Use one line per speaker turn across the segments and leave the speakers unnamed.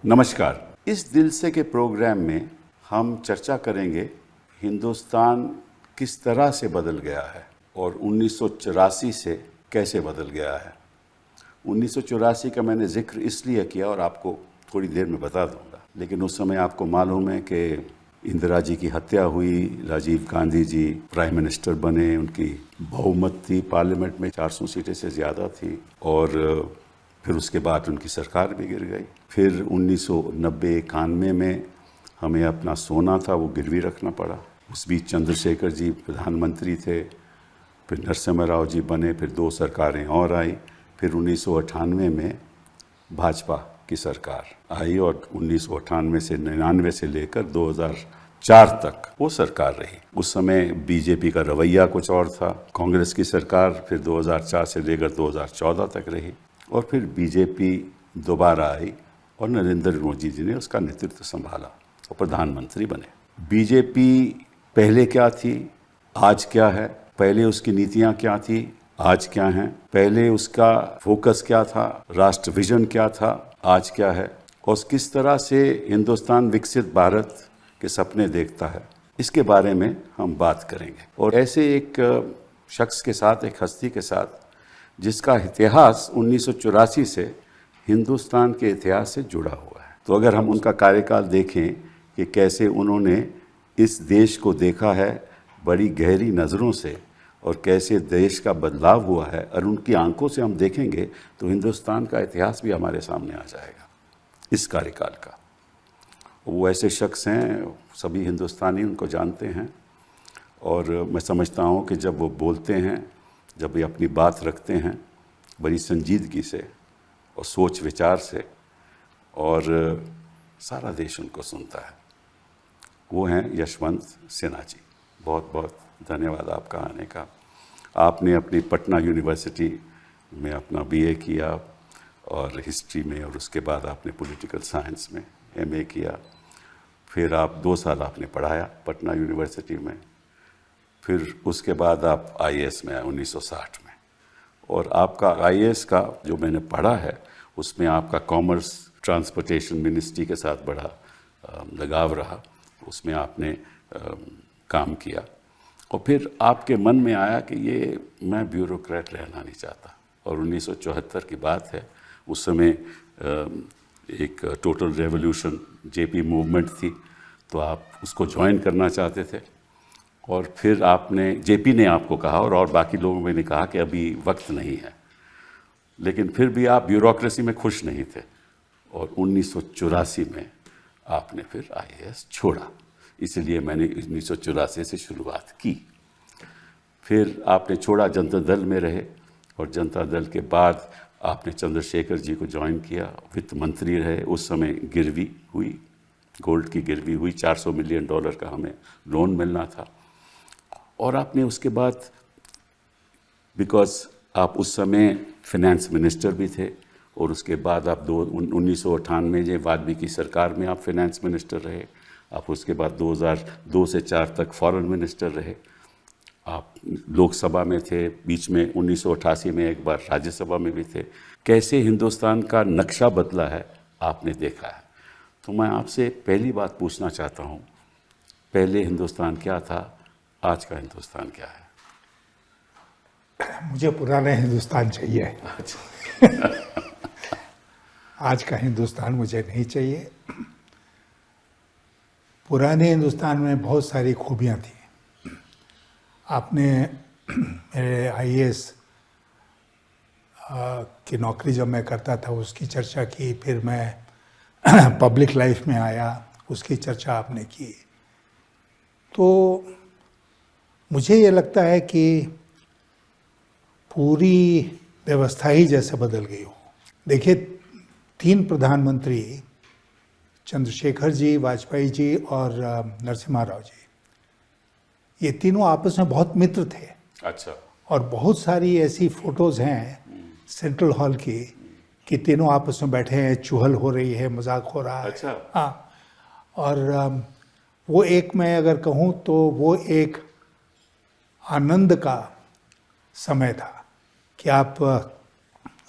नमस्कार। इस दिल से के प्रोग्राम में हम चर्चा करेंगे हिंदुस्तान किस तरह से बदल गया है और 1984 से कैसे बदल गया है। 1984 का मैंने जिक्र इसलिए किया और आपको थोड़ी देर में बता दूंगा, लेकिन उस समय आपको मालूम है कि इंदिरा जी की हत्या हुई, राजीव गांधी जी प्राइम मिनिस्टर बने, उनकी बहुमत थी पार्लियामेंट में 400 सीटें से ज़्यादा थी और फिर उसके बाद उनकी सरकार भी गिर गई। फिर 1990-91 में हमें अपना सोना था वो गिरवी रखना पड़ा। उस बीच चंद्रशेखर जी प्रधानमंत्री थे, फिर नरसिम्हा राव जी बने, फिर 2 सरकारें और आई। फिर 1998 में भाजपा की सरकार आई और 1998 से 99 से लेकर 2004 तक वो सरकार रही। उस समय बीजेपी का रवैया कुछ और था। कांग्रेस की सरकार फिर 2004 से लेकर 2014 तक रही और फिर बीजेपी दोबारा आई और नरेंद्र मोदी जी ने उसका नेतृत्व संभाला और प्रधानमंत्री बने। बीजेपी पहले क्या थी, आज क्या है, पहले उसकी नीतियां क्या थी, आज क्या हैं, पहले उसका फोकस क्या था, राष्ट्र विजन क्या था, आज क्या है, और किस तरह से हिंदुस्तान विकसित भारत के सपने देखता है, इसके बारे में हम बात करेंगे। और ऐसे एक शख्स के साथ, एक हस्ती के साथ जिसका इतिहास 1984 से हिंदुस्तान के इतिहास से जुड़ा हुआ है। तो अगर हम उनका कार्यकाल देखें कि कैसे उन्होंने इस देश को देखा है बड़ी गहरी नज़रों से और कैसे देश का बदलाव हुआ है, और उनकी आंखों से हम देखेंगे तो हिंदुस्तान का इतिहास भी हमारे सामने आ जाएगा इस कार्यकाल का। वो ऐसे शख्स हैं, सभी हिंदुस्तानी उनको जानते हैं और मैं समझता हूँ कि जब वो बोलते हैं, जब वे अपनी बात रखते हैं बड़ी संजीदगी से और सोच विचार से, और सारा देश उनको सुनता है। वो हैं यशवंत सिन्हा जी। बहुत बहुत धन्यवाद आपका आने का। आपने अपनी पटना यूनिवर्सिटी में अपना बीए किया और हिस्ट्री में, और उसके बाद आपने पॉलिटिकल साइंस में एमए किया। फिर आप 2 साल आपने पढ़ाया पटना यूनिवर्सिटी में। फिर उसके बाद आप आईएएस में आए 1960 में, और आपका आईएएस का जो मैंने पढ़ा है उसमें आपका कॉमर्स ट्रांसपोर्टेशन मिनिस्ट्री के साथ बड़ा लगाव रहा, उसमें आपने काम किया। और फिर आपके मन में आया कि ये मैं ब्यूरोक्रेट रहना नहीं चाहता, और 1974 की बात है। उस समय एक टोटल रेवोल्यूशन जेपी मूवमेंट थी, तो आप उसको ज्वाइन करना चाहते थे। और फिर आपने, जेपी ने आपको कहा और बाकी लोगों ने कहा कि अभी वक्त नहीं है, लेकिन फिर भी आप ब्यूरोक्रेसी में खुश नहीं थे और 1984 में आपने फिर आईएएस छोड़ा। इसलिए मैंने 1984 से शुरुआत की। फिर आपने छोड़ा, जनता दल में रहे, और जनता दल के बाद आपने चंद्रशेखर जी को ज्वाइन किया, वित्त मंत्री रहे। उस समय गिरवी हुई, गोल्ड की गिरवी हुई, $400 मिलियन का हमें लोन मिलना था। और आपने उसके बाद, बिकॉज आप उस समय फिनेंस मिनिस्टर भी थे, और उसके बाद आप 1998 में वाजपेयी की सरकार में आप फिनेंस मिनिस्टर रहे। आप उसके बाद 2002 से 4 तक फॉरेन मिनिस्टर रहे। आप लोकसभा में थे, बीच में 1988 में एक बार राज्यसभा में भी थे। कैसे हिंदुस्तान का नक्शा बदला है आपने देखा है। तो मैं आपसे पहली बात पूछना चाहता हूँ, पहले हिंदुस्तान क्या था, आज का हिंदुस्तान क्या है?
मुझे पुराना हिंदुस्तान चाहिए।
अच्छा।
आज का हिंदुस्तान मुझे नहीं चाहिए। पुराने हिंदुस्तान में बहुत सारी खूबियां थी। आपने मेरे आईएएस की नौकरी जब मैं करता था उसकी चर्चा की, फिर मैं पब्लिक लाइफ में आया, उसकी चर्चा आपने की। तो मुझे ये लगता है कि पूरी व्यवस्था ही जैसे बदल गई हो। देखिए, 3 प्रधानमंत्री, चंद्रशेखर जी, वाजपेयी जी और नरसिम्हा राव जी, ये तीनों आपस में बहुत मित्र थे।
अच्छा।
और बहुत सारी ऐसी फोटोज़ हैं सेंट्रल हॉल की कि तीनों आपस में बैठे हैं, चुहल हो रही है, मजाक हो रहा है।
अच्छा।
हाँ। और वो एक, मैं अगर कहूँ तो वो एक आनंद का समय था कि आप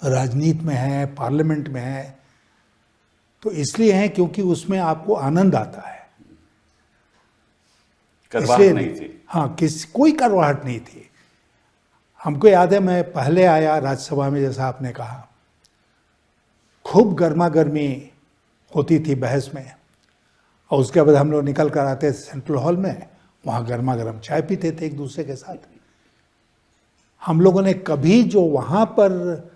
राजनीति में हैं, पार्लियामेंट में हैं, तो इसलिए हैं क्योंकि उसमें आपको आनंद आता है।
करवाहट नहीं थी।
हाँ, कोई करवाहट नहीं थी। हमको याद है, मैं पहले आया राज्यसभा में, जैसा आपने कहा, खूब गर्मा गर्मी होती थी बहस में, और उसके बाद हम लोग निकल कर आते थे सेंट्रल हॉल में, वहाँ गर्मा गर्म चाय पीते थे एक दूसरे के साथ। हम लोगों ने कभी जो वहाँ पर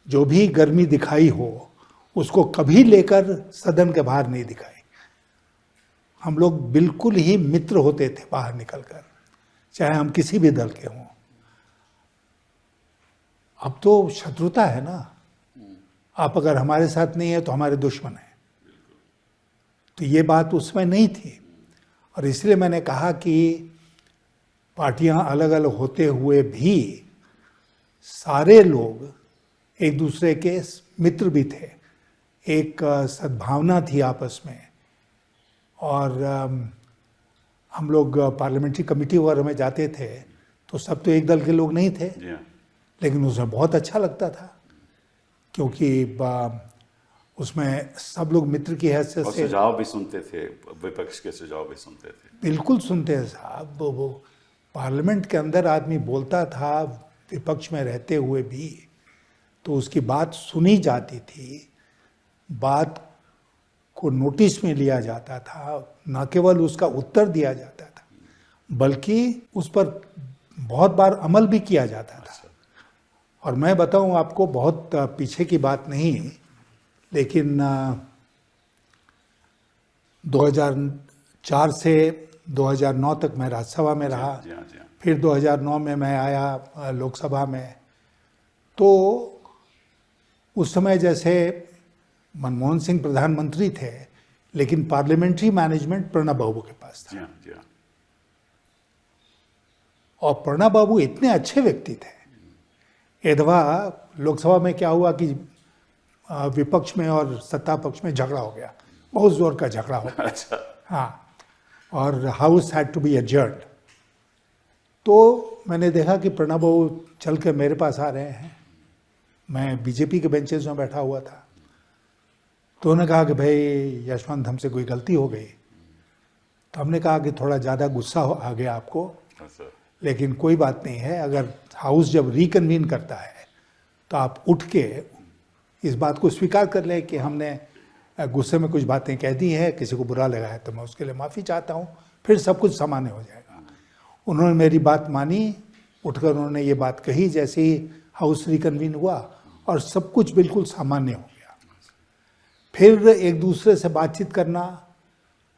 जो भी गर्मी दिखाई हो उसको कभी लेकर सदन के बाहर नहीं दिखाई। हम लोग बिल्कुल ही मित्र होते थे बाहर निकलकर, चाहे हम किसी भी दल के हों। अब तो शत्रुता है ना, आप अगर हमारे साथ नहीं है तो हमारे दुश्मन है। तो ये बात उसमें नहीं थी, और इसलिए मैंने कहा कि पार्टियां अलग अलग होते हुए भी सारे लोग एक दूसरे के मित्र भी थे, एक सद्भावना थी आपस में। और हम लोग पार्लियामेंट्री कमेटी वगैरह में जाते थे तो सब तो एक दल के लोग नहीं थे, लेकिन उसमें बहुत अच्छा लगता था, क्योंकि उसमें सब लोग मित्र की हैसियत से
सुझाव भी सुनते थे, विपक्ष के सुझाव भी सुनते थे।
बिल्कुल सुनते हैं साहब। वो पार्लियामेंट के अंदर आदमी बोलता था विपक्ष में रहते हुए भी, तो उसकी बात सुनी जाती थी, बात को नोटिस में लिया जाता था, न केवल उसका उत्तर दिया जाता था बल्कि उस पर बहुत बार अमल भी किया जाता था। और मैं बताऊं आपको, बहुत पीछे की बात नहीं, लेकिन 2004 से 2009 तक मैं राज्यसभा में रहा। फिर 2009 में मैं आया लोकसभा में। तो उस समय जैसे मनमोहन सिंह प्रधानमंत्री थे, लेकिन पार्लियामेंट्री मैनेजमेंट प्रणब बाबू के पास था। और प्रणब बाबू इतने अच्छे व्यक्ति थे। एक दफा लोकसभा में क्या हुआ कि विपक्ष में और सत्ता पक्ष में झगड़ा हो गया, बहुत जोर का झगड़ा हो गया।
अच्छा।
हाँ, और house had to be adjourned. तो मैंने देखा कि प्रणब बाबू चल के मेरे पास आ रहे हैं। मैं बीजेपी के बेंचेस में बैठा हुआ था। तो उन्होंने कहा कि भाई यशवंत, हमसे कोई गलती हो गई। तो हमने कहा कि थोड़ा ज़्यादा गुस्सा आ गया आपको, लेकिन कोई बात नहीं है। अगर हाउस जब रिकन्वीन करता है तो आप उठ के इस बात को स्वीकार कर लें कि हमने गुस्से में कुछ बातें कह दी है, किसी को बुरा लगा है, तो मैं उसके लिए माफ़ी चाहता हूँ, फिर सब कुछ सामान्य हो जाएगा। उन्होंने मेरी बात मानी, उठकर उन्होंने ये बात कही जैसे ही हाउस रिकन्वीन हुआ, और सब कुछ बिल्कुल सामान्य हो गया। फिर एक दूसरे से बातचीत करना,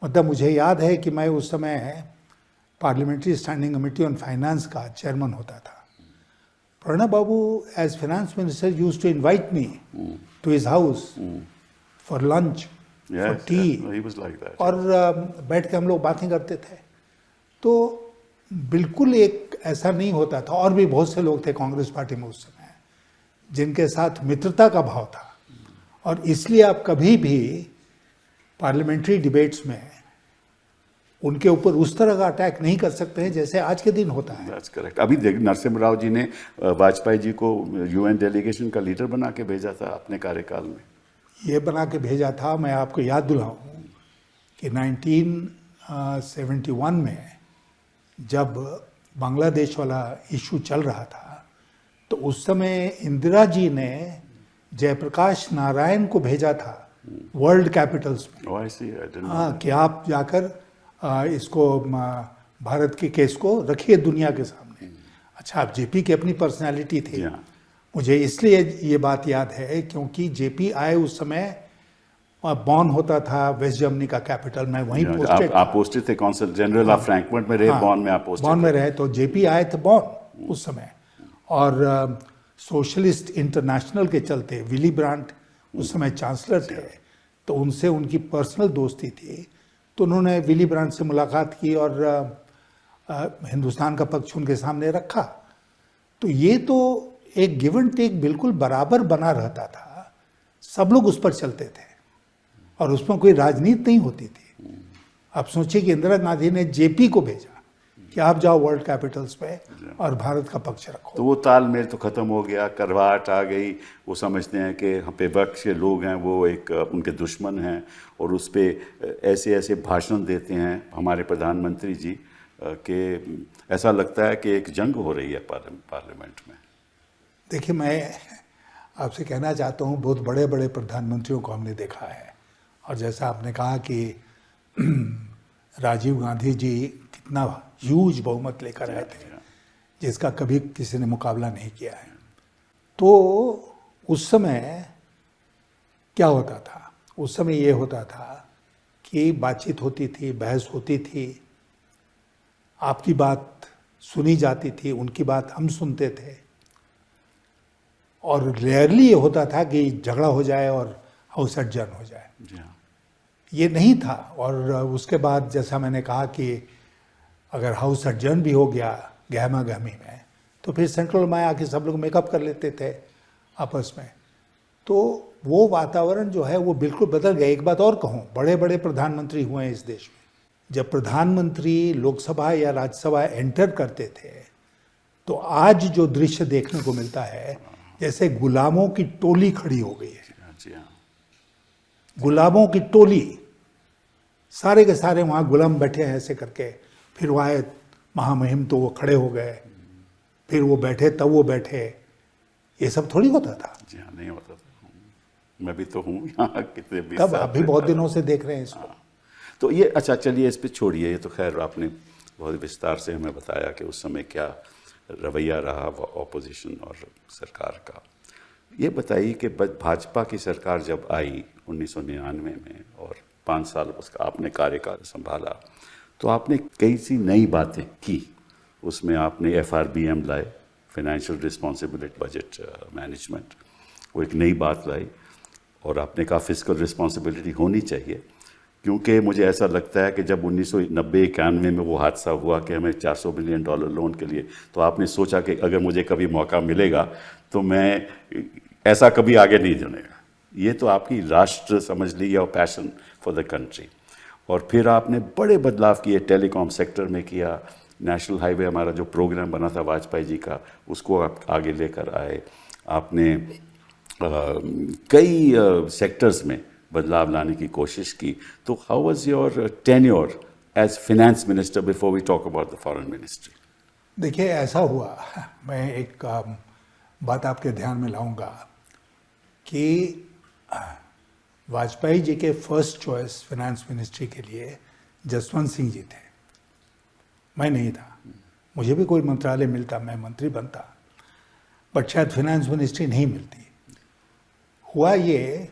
मतलब मुझे याद है कि मैं उस समय parliamentary standing committee on finance का चेयरमैन होता था। Pranab Babu as finance minister used to invite me to his house for lunch, for tea, और बैठ के हम लोग बातें करते थे। तो बिल्कुल एक ऐसा नहीं होता था। और भी बहुत से लोग थे कांग्रेस पार्टी में उस समय जिनके साथ मित्रता का भाव था, और इसलिए आप कभी भी पार्लियामेंट्री डिबेट्स में उनके ऊपर उस तरह का अटैक नहीं कर सकते हैं जैसे आज के दिन होता है।
That's correct. अभी देख, नरसिम्हा राव जी ने वाजपेयी जी को यूएन डेलीगेशन का लीडर बना के भेजा था अपने कार्यकाल में।
ये बना के भेजा था। मैं आपको याद दिलाऊं कि 1971 में जब बांग्लादेश वाला इशू चल रहा था, तो उस समय इंदिरा जी ने जयप्रकाश नारायण को भेजा था वर्ल्ड कैपिटल्स में। हाँ, कि आप जाकर इसको भारत के केस को रखिए दुनिया के सामने। अच्छा, अब जेपी की अपनी पर्सनालिटी थी। मुझे इसलिए ये बात याद है क्योंकि जेपी आए उस समय बॉन होता था वेस्ट जर्मनी का कैपिटल में, वहीं पोस्टेड।
आप पोस्टेड थे, कौंसल जनरल ऑफ फ्रैंकफर्ट में रहे। हाँ, बॉन में आप पोस्टेड
बॉन में रहे। तो जेपी आए थे बॉन उस समय, और सोशलिस्ट इंटरनेशनल के चलते विली ब्रांट उस समय चांसलर थे, तो उनसे उनकी पर्सनल दोस्ती थी। तो उन्होंने विली ब्रांट से मुलाकात की और हिंदुस्तान का पक्ष उनके सामने रखा। तो ये तो एक गिव एंड टेक बिल्कुल बराबर बना रहता था। सब लोग उस पर चलते थे और उसमें कोई राजनीति नहीं होती थी। आप सोचिए कि इंदिरा गांधी ने जेपी को भेजा, कि आप जाओ वर्ल्ड कैपिटल्स पे और भारत का पक्ष रखो।
तो वो तालमेल तो ख़त्म हो गया, करवाहट आ गई। वो समझते हैं कि हम पे विपक्ष के लोग हैं वो एक उनके दुश्मन हैं, और उस पर ऐसे ऐसे भाषण देते हैं हमारे प्रधानमंत्री जी कि ऐसा लगता है कि एक जंग हो रही है पार्लियामेंट में।
देखिए, मैं आपसे कहना चाहता हूँ, बहुत बड़े बड़े प्रधानमंत्रियों को हमने देखा है, और जैसा आपने कहा कि राजीव गांधी जी कितना ह्यूज बहुमत लेकर आए थे, जिसका कभी किसी ने मुकाबला नहीं किया है। तो उस समय क्या होता था? उस समय ये होता था कि बातचीत होती थी, बहस होती थी, आपकी बात सुनी जाती थी, उनकी बात हम सुनते थे, और रेयरली ये होता था कि झगड़ा हो जाए और हाउस एडजर्न हो जाए। ये नहीं था। और उसके बाद जैसा मैंने कहा कि अगर हाउस एडजर्न भी हो गया गहमा गहमी में, तो फिर सेंट्रल में आके सब लोग मेकअप कर लेते थे आपस में। तो वो वातावरण जो है वो बिल्कुल बदल गया। एक बात और कहूँ, बड़े बड़े प्रधानमंत्री हुए हैं इस देश में। जब प्रधानमंत्री लोकसभा या राज्यसभा एंटर करते थे, तो आज जो दृश्य देखने को मिलता है, जैसे गुलामों की टोली खड़ी हो गई है। गुलामों की टोली, सारे के सारे वहाँ गुलाम बैठे हैं ऐसे करके। फिर वो आए महामहिम तो वो खड़े हो गए, फिर वो बैठे तब वो बैठे। ये सब थोड़ी होता था।
जी हाँ, नहीं होता था। मैं भी तो हूँ यहाँ कितने भी।
तब आप भी बहुत दिनों से देख रहे हैं इसको।
तो ये अच्छा, चलिए इस पे छोड़िए। ये तो खैर आपने बहुत विस्तार से हमें बताया कि उस समय क्या रवैया रहा ऑपोजिशन और सरकार का। ये बताइए कि भाजपा की सरकार जब आई 1999 में और 5 साल उसका आपने कार्यकाल संभाला, तो आपने कई सी नई बातें की। उसमें आपने FRBM लाए, फाइनेंशियल रिस्पॉन्सिबिलिटी बजट मैनेजमेंट, वो एक नई बात लाई। और आपने कहा फिस्कल रिस्पॉन्सिबिलिटी होनी चाहिए, क्योंकि मुझे ऐसा लगता है कि जब 1990-91 में वो हादसा हुआ कि हमें $400 बिलियन लोन के लिए, तो आपने सोचा कि अगर मुझे कभी मौका मिलेगा तो मैं ऐसा कभी आगे नहीं जाऊँगा। ये तो आपकी राष्ट्र समझ लीजिए और पैशन फॉर द कंट्री। और फिर आपने बड़े बदलाव किए, टेलीकॉम सेक्टर में किया, नेशनल हाईवे हमारा जो प्रोग्राम बना था वाजपेयी जी का, उसको आप आगे लेकर आए। आपने कई सेक्टर्स में बदलाव लाने की कोशिश की। तो how was your tenure as finance minister before we talk about the foreign ministry?
देखिए, ऐसा हुआ, मैं एक बात आपके ध्यान में लाऊंगा कि वाजपेयी जी के फर्स्ट चॉइस फाइनेंस मिनिस्ट्री के लिए जसवंत सिंह जी थे, मैं नहीं था। मुझे भी कोई मंत्रालय मिलता, मैं मंत्री बनता, बट शायद फाइनेंस मिनिस्ट्री नहीं मिलती। हुआ ये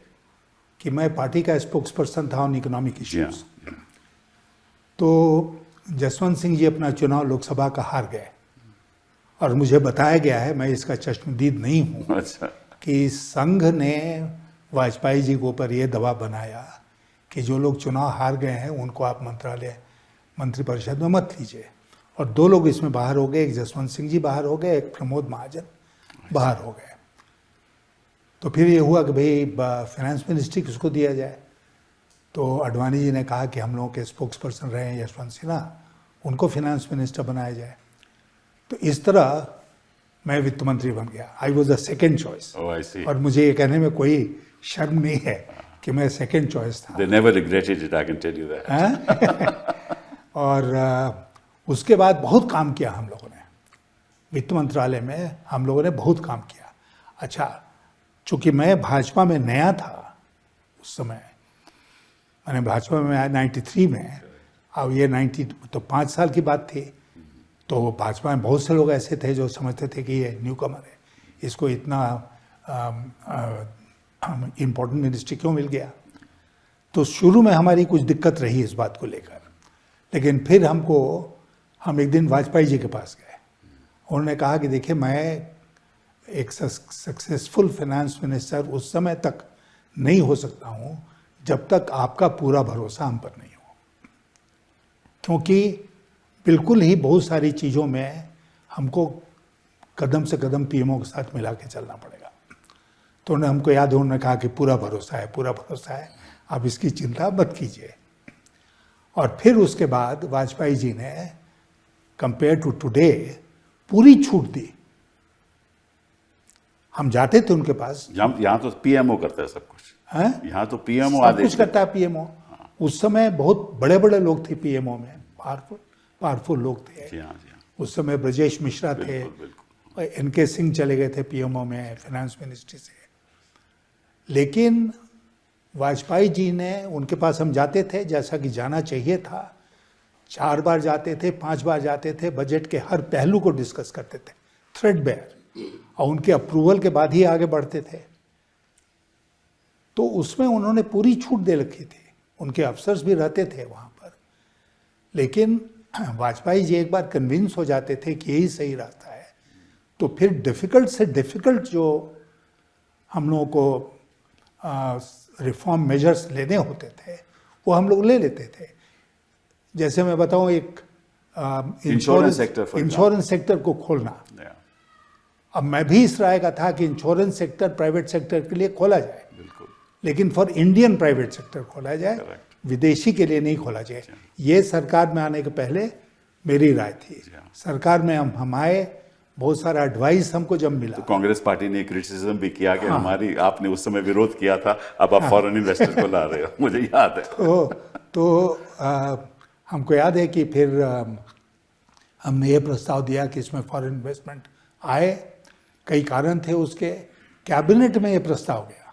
कि मैं पार्टी का स्पोक्स पर्सन था ऑन इकोनॉमिक इश्यूज। तो जसवंत सिंह जी अपना चुनाव लोकसभा का हार गए, और मुझे बताया गया है, मैं इसका चश्मदीद नहीं हूँ,
अच्छा,
कि संघ ने वाजपेयी जी के ऊपर ये दबाव बनाया कि जो लोग चुनाव हार गए हैं उनको आप मंत्रिपरिषद में मत लीजिए। और 2 लोग इसमें बाहर हो गए, एक जसवंत सिंह जी बाहर हो गए, एक प्रमोद महाजन बाहर हो गए। तो फिर ये हुआ कि भाई फाइनेंस मिनिस्ट्री किसको दिया जाए। तो अडवाणी जी ने कहा कि हम लोगों के स्पोक्स पर्सन रहे हैं यशवंत सिन्हा, उनको फाइनेंस मिनिस्टर बनाया जाए। तो इस तरह मैं वित्त मंत्री बन गया। I was the second choice. और मुझे ये कहने में कोई शर्म नहीं है कि मैं सेकेंड चॉइस था।
They never regretted it, I can tell you that.
और उसके बाद बहुत काम किया हम लोगों ने, वित्त मंत्रालय में हम लोगों ने बहुत काम किया। अच्छा, चूँकि मैं भाजपा में नया था उस समय, मैंने भाजपा में आया 93 में, अब ये 90 तो 5 साल की बात थी। तो भाजपा में बहुत से लोग ऐसे थे जो समझते थे कि ये न्यू कमर है, इसको इतना इम्पोर्टेंट मिनिस्ट्री क्यों मिल गया। तो शुरू में हमारी कुछ दिक्कत रही इस बात को लेकर, लेकिन फिर हम एक दिन वाजपेयी जी के पास गए। उन्होंने कहा कि देखिए, मैं एक सक्सेसफुल फाइनेंस मिनिस्टर उस समय तक नहीं हो सकता हूँ जब तक आपका पूरा भरोसा हम पर नहीं हो, क्योंकि बिल्कुल ही बहुत सारी चीज़ों में हमको कदम से कदम पीएमओ के साथ मिला के चलना पड़ेगा। तो उन्होंने हमको याद है, उन्होंने कहा कि पूरा भरोसा है, आप इसकी चिंता मत कीजिए। और फिर उसके बाद वाजपेयी जी ने कंपेयर टू टुडे पूरी छूट दी। हम जाते थे उनके पास,
यहाँ तो पीएमओ करता है सब कुछ,
हैं?
यहाँ तो पीएमओ
सब
आदेश
कुछ करता है पीएमओ। उस समय बहुत बड़े बड़े लोग थे पीएमओ में, पावरफुल लोग थे।
जी हाँ, जी हाँ,
उस समय ब्रजेश मिश्रा थे,
बिल्कुल बिल्कुल।
एनके सिंह चले गए थे पीएमओ में फाइनेंस मिनिस्ट्री से। लेकिन वाजपेयी जी ने, उनके पास हम जाते थे जैसा कि जाना चाहिए था, 4 बार जाते थे, 5 बार जाते थे, बजट के हर पहलू को डिस्कस करते थे थ्रेडबेयर, और उनके अप्रूवल के बाद ही आगे बढ़ते थे। तो उसमें उन्होंने पूरी छूट दे रखी थी, उनके अफसर्स भी रहते थे वहाँ पर। लेकिन वाजपेयी जी एक बार कन्विंस हो जाते थे कि यही सही रास्ता है, तो फिर डिफ़िकल्ट से डिफ़िकल्ट जो हम लोगों को रिफॉर्म मेजर्स लेने होते थे वो हम लोग ले लेते थे। जैसे मैं बताऊं, एक इंश्योरेंस सेक्टर को खोलना। अब मैं भी इस राय का था कि इंश्योरेंस सेक्टर प्राइवेट सेक्टर के लिए खोला जाए,
बिल्कुल,
लेकिन फॉर इंडियन प्राइवेट सेक्टर खोला जाए,
Correct.
विदेशी के लिए नहीं खोला जाए। ये सरकार में आने के पहले मेरी राय थी। सरकार में हम आए, बहुत सारा एडवाइस हमको जब मिला,
तो कांग्रेस पार्टी ने क्रिटिसिज्म भी किया कि हमारी, आपने उस समय विरोध किया था, अब आप फॉरेन इन्वेस्टर को ला रहे हो, मुझे याद है।
तो हमको याद है कि फिर हमने ये प्रस्ताव दिया कि इसमें फॉरेन इन्वेस्टमेंट आए। कई कारण थे उसके। कैबिनेट में ये प्रस्ताव गया,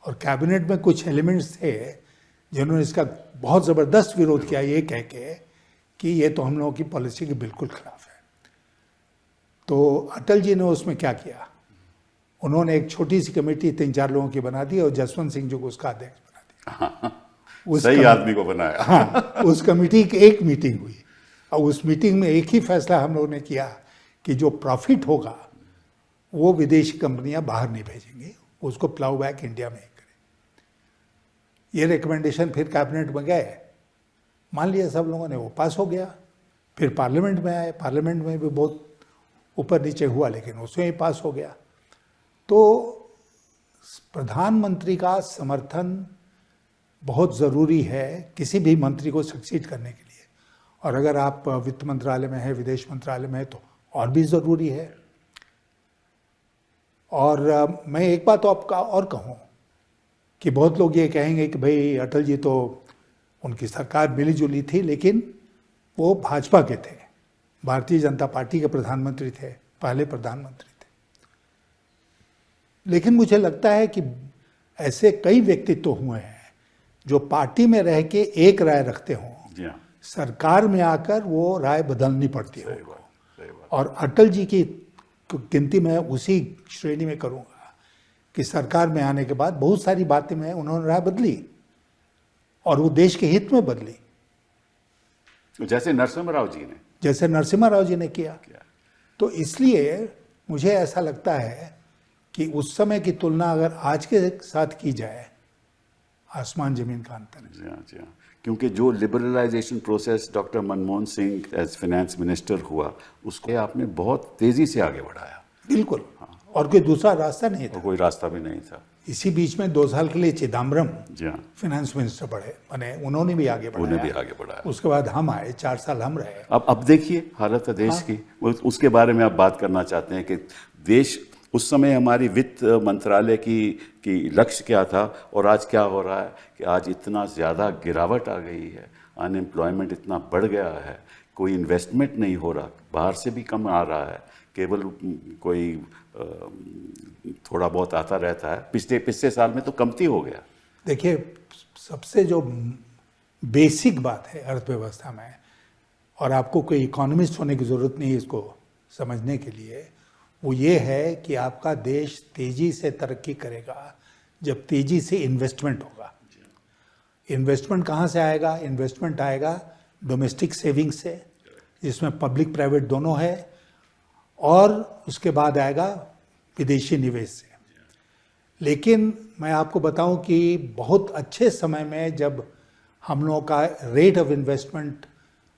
और कैबिनेट में कुछ एलिमेंट्स थे जिन्होंने इसका बहुत ज़बरदस्त विरोध किया, ये कह के कि ये तो हम लोगों की पॉलिसी के बिल्कुल खिलाफ है। तो अटल जी ने उसमें क्या किया, उन्होंने एक छोटी सी कमेटी 3-4 लोगों की बना दी और जसवंत सिंह जी को उसका अध्यक्ष बना दिया।
सही आदमी को बनाया।
हाँ, उस कमेटी की एक मीटिंग हुई, और उस मीटिंग में एक ही फैसला हम लोगों ने किया कि जो प्रॉफिट होगा वो विदेशी कंपनियां बाहर नहीं भेजेंगी, उसको प्लाउ बैक इंडिया में ही करें। ये रिकमेंडेशन फिर कैबिनेट में गए, मान लिया सब लोगों ने, वो पास हो गया। फिर पार्लियामेंट में आए, पार्लियामेंट में भी बहुत ऊपर नीचे हुआ, लेकिन उसमें ही पास हो गया। तो प्रधानमंत्री का समर्थन बहुत ज़रूरी है किसी भी मंत्री को सक्सीड करने के लिए, और अगर आप वित्त मंत्रालय में है, विदेश मंत्रालय में है, तो और भी ज़रूरी है। और मैं एक बात तो आपका और कहूँ कि बहुत लोग ये कहेंगे कि भाई अटल जी तो, उनकी सरकार मिली जुली थी, लेकिन वो भाजपा के थे, भारतीय जनता पार्टी के प्रधानमंत्री थे, पहले प्रधानमंत्री थे। लेकिन मुझे लगता है कि ऐसे कई व्यक्तित्व हुए हैं जो पार्टी में रह के एक राय रखते हों, सरकार में आकर वो राय बदलनी पड़ती है। और अटल जी की गिनती मैं उसी श्रेणी में करूंगा कि सरकार में आने के बाद बहुत सारी बातें में उन्होंने राय बदली, और वो देश के हित में बदली,
जैसे नरसिम्हा राव जी ने
किया। तो इसलिए मुझे ऐसा लगता है कि उस समय की तुलना अगर आज के साथ की जाए, आसमान जमीन का अंतर है।
जी हाँ, जी हाँ। क्योंकि जो liberalisation process doctor Manmohan Singh as finance minister हुआ, उसको आपने बहुत तेजी से आगे बढ़ाया।
बिल्कुल, हाँ। और कोई दूसरा रास्ता नहीं था,
कोई रास्ता भी नहीं था।
इसी बीच में 2 साल के लिए चिदम्बरम
फाइनेंस
मिनिस्टर बने, उन्होंने भी आगे बढ़ाया। उसके बाद हम आए, 4 साल हम रहे।
अब देखिए हालत है देश की, उसके बारे में आप बात करना चाहते हैं कि देश, उस समय हमारी वित्त मंत्रालय की लक्ष्य क्या था और आज क्या हो रहा है कि आज इतना ज़्यादा गिरावट आ गई है, अनएम्प्लॉयमेंट इतना बढ़ गया है, कोई इन्वेस्टमेंट नहीं हो रहा, बाहर से भी कम आ रहा है, केवल कोई थोड़ा बहुत आता रहता है। पिछले साल में तो कमती हो गया।
देखिए, सबसे जो बेसिक बात है अर्थव्यवस्था में, और आपको कोई इकोनॉमिस्ट होने की ज़रूरत नहीं है इसको समझने के लिए, वो ये है कि आपका देश तेज़ी से तरक्की करेगा जब तेज़ी से इन्वेस्टमेंट होगा। इन्वेस्टमेंट कहाँ से आएगा? इन्वेस्टमेंट आएगा डोमेस्टिक सेविंग से, जिसमें पब्लिक प्राइवेट दोनों है, और उसके बाद आएगा विदेशी निवेश से। लेकिन मैं आपको बताऊं कि बहुत अच्छे समय में जब हम लोगों का रेट ऑफ इन्वेस्टमेंट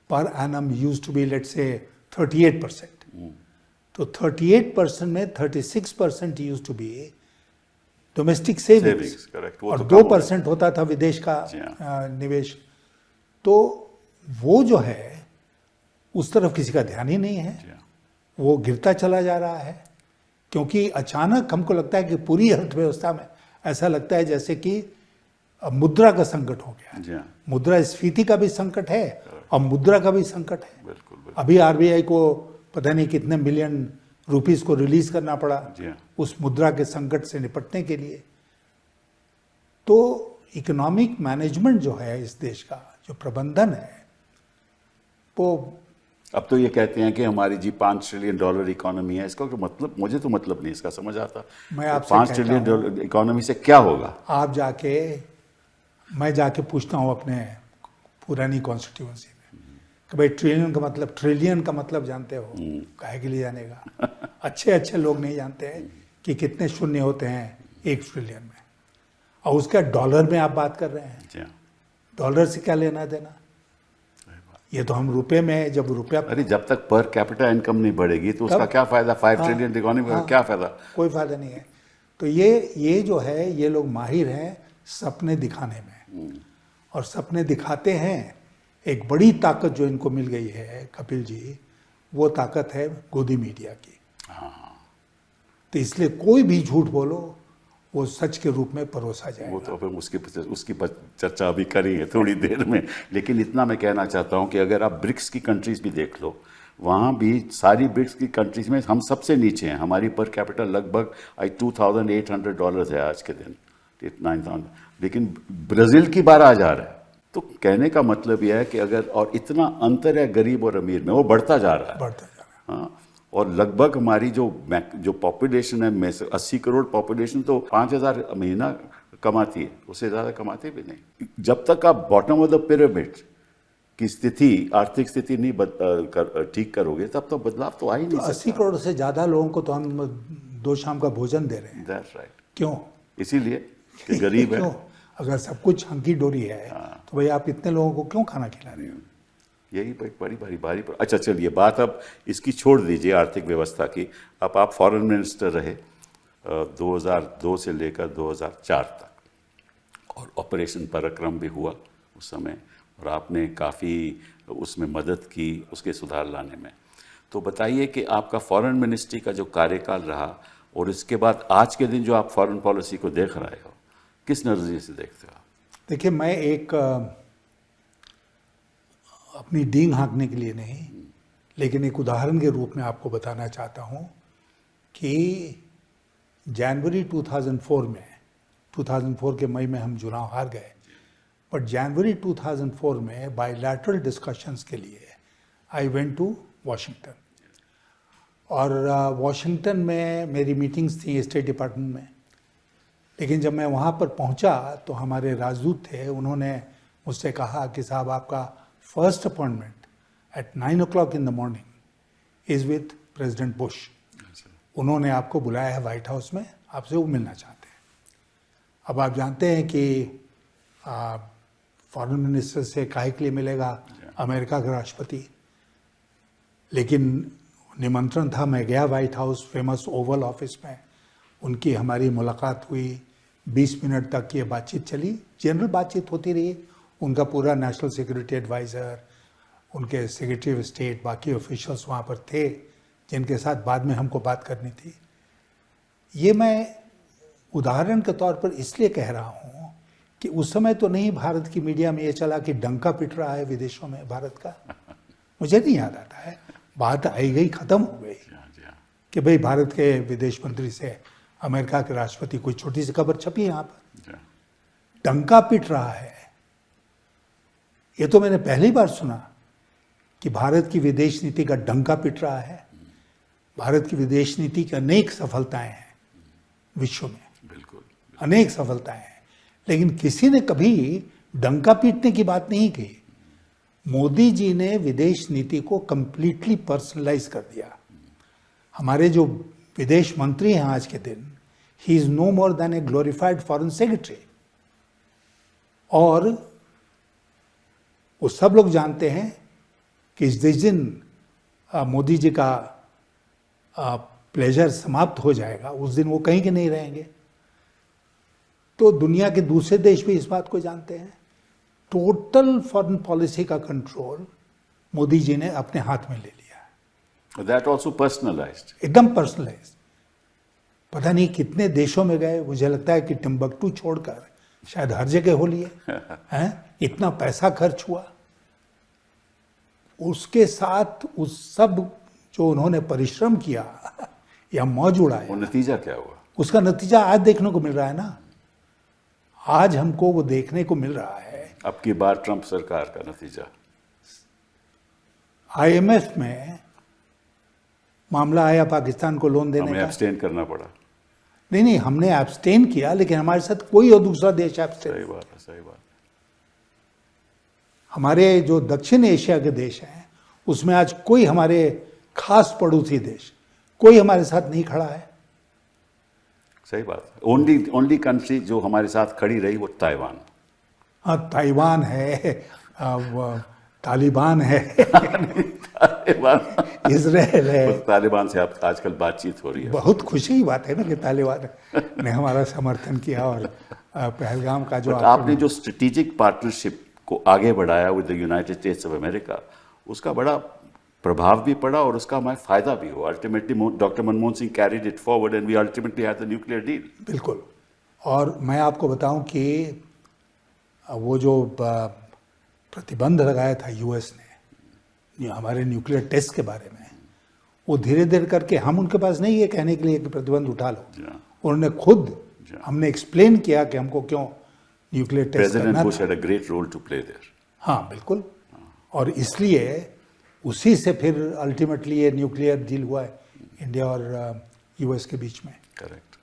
पर एनम यूज्ड टू बी लेट्स से 38%, तो 38% में 36% used to be domestic savings, और 2% होता था विदेश का निवेश। तो वो जो है उस तरफ किसी का ध्यान ही नहीं है।
जी हाँ।
वो गिरता चला जा रहा है, क्योंकि अचानक हमको लगता है कि पूरी अर्थव्यवस्था में ऐसा लगता है जैसे कि मुद्रा का संकट हो गया है।
जी हाँ।
मुद्रास्फीति का भी संकट है और मुद्रा का भी संकट है।
बिल्कुल बिल्कुल।
अभी आरबीआई को पता नहीं कितने मिलियन रुपीस को रिलीज करना पड़ा
जी हाँ।
उस मुद्रा के संकट से निपटने के लिए। तो इकोनॉमिक मैनेजमेंट जो है इस देश का, जो प्रबंधन है, वो
अब तो ये कहते हैं कि हमारी जी $5 ट्रिलियन इकोनॉमी है। इसका कोई मतलब, मुझे तो मतलब नहीं इसका समझ आता।
मैं आपसे
5
कहता
ट्रिलियन इकोनॉमी से क्या होगा?
मैं जाके पूछता हूँ अपने पुरानी कॉन्स्टिट्यूंसी में कि भाई ट्रिलियन का मतलब जानते हो? काहे के लिए जानेगा? अच्छे लोग नहीं जानते हैं कि कितने शून्य होते हैं 1 ट्रिलियन में। और उसका डॉलर में आप बात कर रहे हैं।
जी हाँ।
डॉलर से क्या लेना देना? ये तो हम रुपए में, जब रुपया,
अरे जब तक पर कैपिटा इनकम नहीं बढ़ेगी तो उसका क्या फायदा? 5 ट्रिलियन इकोनॉमी का क्या फायदा?
कोई फायदा नहीं है। तो ये जो है, ये लोग माहिर हैं सपने दिखाने में, और सपने दिखाते हैं। एक बड़ी ताकत जो इनको मिल गई है कपिल जी, वो ताकत है गोदी मीडिया की। तो इसलिए कोई भी झूठ बोलो वो सच के रूप में परोसा जाएगा।
वो तो अब हम उसकी चर्चा अभी करेंगे थोड़ी देर में। लेकिन इतना मैं कहना चाहता हूँ कि अगर आप ब्रिक्स की कंट्रीज भी देख लो, वहाँ भी सारी ब्रिक्स की कंट्रीज में हम सबसे नीचे हैं। हमारी पर कैपिटल लगभग $2,800 है आज के दिन, 9,000। लेकिन ब्राज़ील की 12,000 है। तो कहने का मतलब यह है कि अगर, और इतना अंतर है गरीब और अमीर में, वो बढ़ता जा रहा है। हाँ। और लगभग हमारी जो पॉपुलेशन है में से 80 करोड़ पॉपुलेशन तो 5,000 महीना कमाती है, उससे ज़्यादा कमाते भी नहीं। जब तक आप बॉटम ऑफ द पिरामिड की स्थिति, आर्थिक स्थिति नहीं ठीक करोगे, तब तो बदलाव तो आ ही नहीं सकता।
80 करोड़ से ज़्यादा लोगों को तो हम 2 शाम का भोजन दे रहे हैं।
That's right।
क्यों?
इसीलिए कि गरीब है।
क्यों? अगर सब कुछ हंकी डोरी है तो भाई आप इतने लोगों को क्यों खाना खिला रहे हो?
यही बड़ी बारी पर। अच्छा चलिए, बात अब इसकी छोड़ दीजिए आर्थिक व्यवस्था की। अब आप फॉरेन मिनिस्टर रहे 2002 से लेकर 2004 तक, और ऑपरेशन पराक्रम भी हुआ उस समय, और आपने काफ़ी उसमें मदद की उसके सुधार लाने में। तो बताइए कि आपका फॉरेन मिनिस्ट्री का जो कार्यकाल रहा, और इसके बाद आज के दिन जो आप फॉरेन पॉलिसी को देख रहे हो, किस नज़रिए से देखते हो?
देखिए, मैं एक अपनी डींग हाँकने के लिए नहीं, लेकिन एक उदाहरण के रूप में आपको बताना चाहता हूँ कि जनवरी 2004 के मई में हम चुनाव हार गए, बट जनवरी 2004 में बायलैटरल डिस्कशंस के लिए आई वेंट टू वाशिंगटन, और वाशिंगटन में मेरी मीटिंग्स थी स्टेट डिपार्टमेंट में। लेकिन जब मैं वहाँ पर पहुँचा तो हमारे राजदूत थे, उन्होंने मुझसे कहा कि साहब, आपका first appointment at 9 o'clock in the morning is with president Bush. उन्होंने आपको बुलाया है वाइट हाउस में, आपसे वो मिलना चाहते हैं। अब आप जानते हैं कि फॉरेन मिनिस्टर से काहे के लिए मिलेगा अमेरिका का राष्ट्रपति, लेकिन निमंत्रण था। मैं गया white house, famous Oval office में, उनकी हमारी मुलाकात हुई। 20 मिनट तक ये बातचीत चली, जनरल बातचीत होती रही। उनका पूरा नेशनल सिक्योरिटी एडवाइज़र, उनके सेक्रेटरी ऑफ स्टेट, बाकी ऑफिशियल्स वहाँ पर थे जिनके साथ बाद में हमको बात करनी थी। ये मैं उदाहरण के तौर पर इसलिए कह रहा हूँ कि उस समय तो नहीं भारत की मीडिया में ये चला कि डंका पिट रहा है विदेशों में भारत का। मुझे नहीं याद आता है, बात आई गई, ख़त्म हो गई कि भाई भारत के विदेश मंत्री से अमेरिका के राष्ट्रपति, कोई छोटी सी खबर छपी यहाँ पर, डंका पिट रहा है। ये तो मैंने पहली बार सुना कि भारत की विदेश नीति का डंका पिट रहा है। भारत की विदेश नीति की अनेक सफलताएं हैं विश्व में,
बिल्कुल
अनेक सफलताएं हैं, लेकिन किसी ने कभी डंका पीटने की बात नहीं की। मोदी जी ने विदेश नीति को कंप्लीटली पर्सनलाइज कर दिया। हमारे जो विदेश मंत्री हैं आज के दिन, he is no more than a glorified foreign secretary. और वो सब लोग जानते हैं कि जिस दिन मोदी जी का प्लेजर समाप्त हो जाएगा, उस दिन वो कहीं के नहीं रहेंगे। तो दुनिया के दूसरे देश भी इस बात को जानते हैं। टोटल फॉरेन पॉलिसी का कंट्रोल मोदी जी ने अपने हाथ में ले लिया।
That also personalized.
एकदम पर्सनलाइज। पता नहीं कितने देशों में गए, मुझे लगता है कि टिम्बकटू छोड़कर शायद हर जगह हो लिए हैं। इतना पैसा खर्च हुआ, उसके साथ उस सब जो उन्होंने परिश्रम किया या मौज उड़ाया,
वो नतीजा क्या हुआ?
उसका नतीजा आज देखने को मिल रहा है ना। आज हमको वो देखने को मिल रहा है।
अब की बार ट्रंप सरकार का नतीजा,
आईएमएफ में मामला आया पाकिस्तान को लोन देने
हमें
का।
एब्सटेन करना पड़ा।
नहीं, हमने एब्सटेन किया, लेकिन हमारे साथ कोई और दूसरा देश एब्सटेन।
सही बात है, सही बात।
हमारे जो दक्षिण एशिया के देश हैं उसमें आज कोई हमारे खास पड़ोसी देश कोई हमारे साथ नहीं खड़ा है।
सही बात है। ओनली कंट्री जो हमारे साथ खड़ी रही वो ताइवान।
हाँ, ताइवान है, तालिबान है,
तालिबान,
इजराइल है।
तालिबान से आप आजकल बातचीत हो रही है।
बहुत खुशी की बात है ना कि तालिबान ने हमारा समर्थन किया। और पहलगाम का जो
आपने जो स्ट्रेटेजिक पार्टनरशिप को आगे बढ़ाया with the United states of America, उसका बड़ा प्रभाव भी पड़ा और उसका हमें फायदा भी हुआ। Ultimately doctor Manmohan Singh carried it forward and we ultimately had the nuclear deal.
बिल्कुल। और मैं आपको बताऊं कि वो जो प्रतिबंध लगाया था यूएस ने हमारे न्यूक्लियर टेस्ट के बारे में, वो धीरे धीरे करके, हम उनके पास नहीं है कहने के लिए कि प्रतिबंध उठा लो, उन्होंने खुद, हमने एक्सप्लेन किया कि हमको क्यों न्यूक्लियर टेस्ट करना था।
President Bush had a great role to play there.
हाँ बिल्कुल। और इसलिए उसी से फिर अल्टीमेटली ये न्यूक्लियर डील हुआ है इंडिया और यूएस के बीच में।
करेक्ट।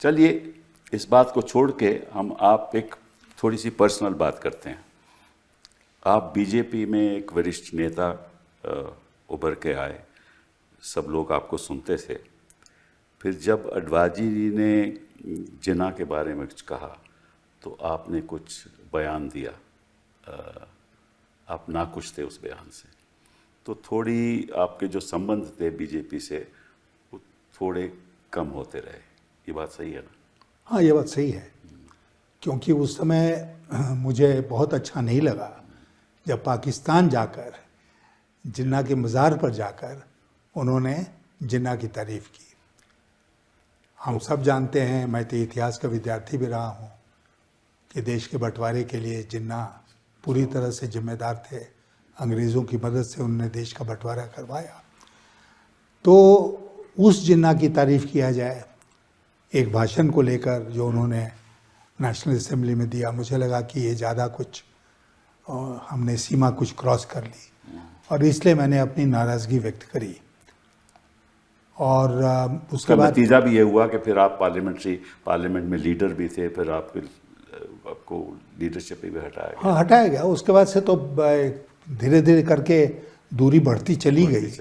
चलिए इस बात को छोड़ के हम आप एक थोड़ी सी पर्सनल बात करते हैं। आप बीजेपी में एक वरिष्ठ नेता उभर के आए, सब लोग आपको सुनते थे। फिर जब अडवाणी जी ने जिन्ना के बारे में कुछ कहा तो आपने कुछ बयान दिया, आप नाखुश थे उस बयान से। तो थोड़ी आपके जो संबंध थे बीजेपी से वो थोड़े कम होते रहे। ये बात सही है ना?
हाँ, ये बात सही है, क्योंकि उस समय मुझे बहुत अच्छा नहीं लगा जब पाकिस्तान जाकर जिन्ना के मज़ार पर जाकर उन्होंने जिन्ना की तारीफ़ की। हम सब जानते हैं, मैं तो इतिहास का विद्यार्थी भी रहा हूँ, कि देश के बंटवारे के लिए जिन्ना पूरी तरह से जिम्मेदार थे। अंग्रेज़ों की मदद से उन्होंने देश का बंटवारा करवाया। तो उस जिन्ना की तारीफ़ किया जाए एक भाषण को लेकर जो उन्होंने नेशनल असेंबली में दिया, मुझे लगा कि ये ज़्यादा कुछ हमने सीमा कुछ क्रॉस कर ली, और इसलिए मैंने अपनी नाराज़गी व्यक्त करी। और उसके बाद
नतीजा भी ये हुआ कि फिर आप पार्लियामेंट में लीडर भी थे, फिर आपको लीडरशिप भी हटाया गया।
हाँ, हटाया गया। उसके बाद से तो धीरे धीरे करके दूरी बढ़ती चली गई।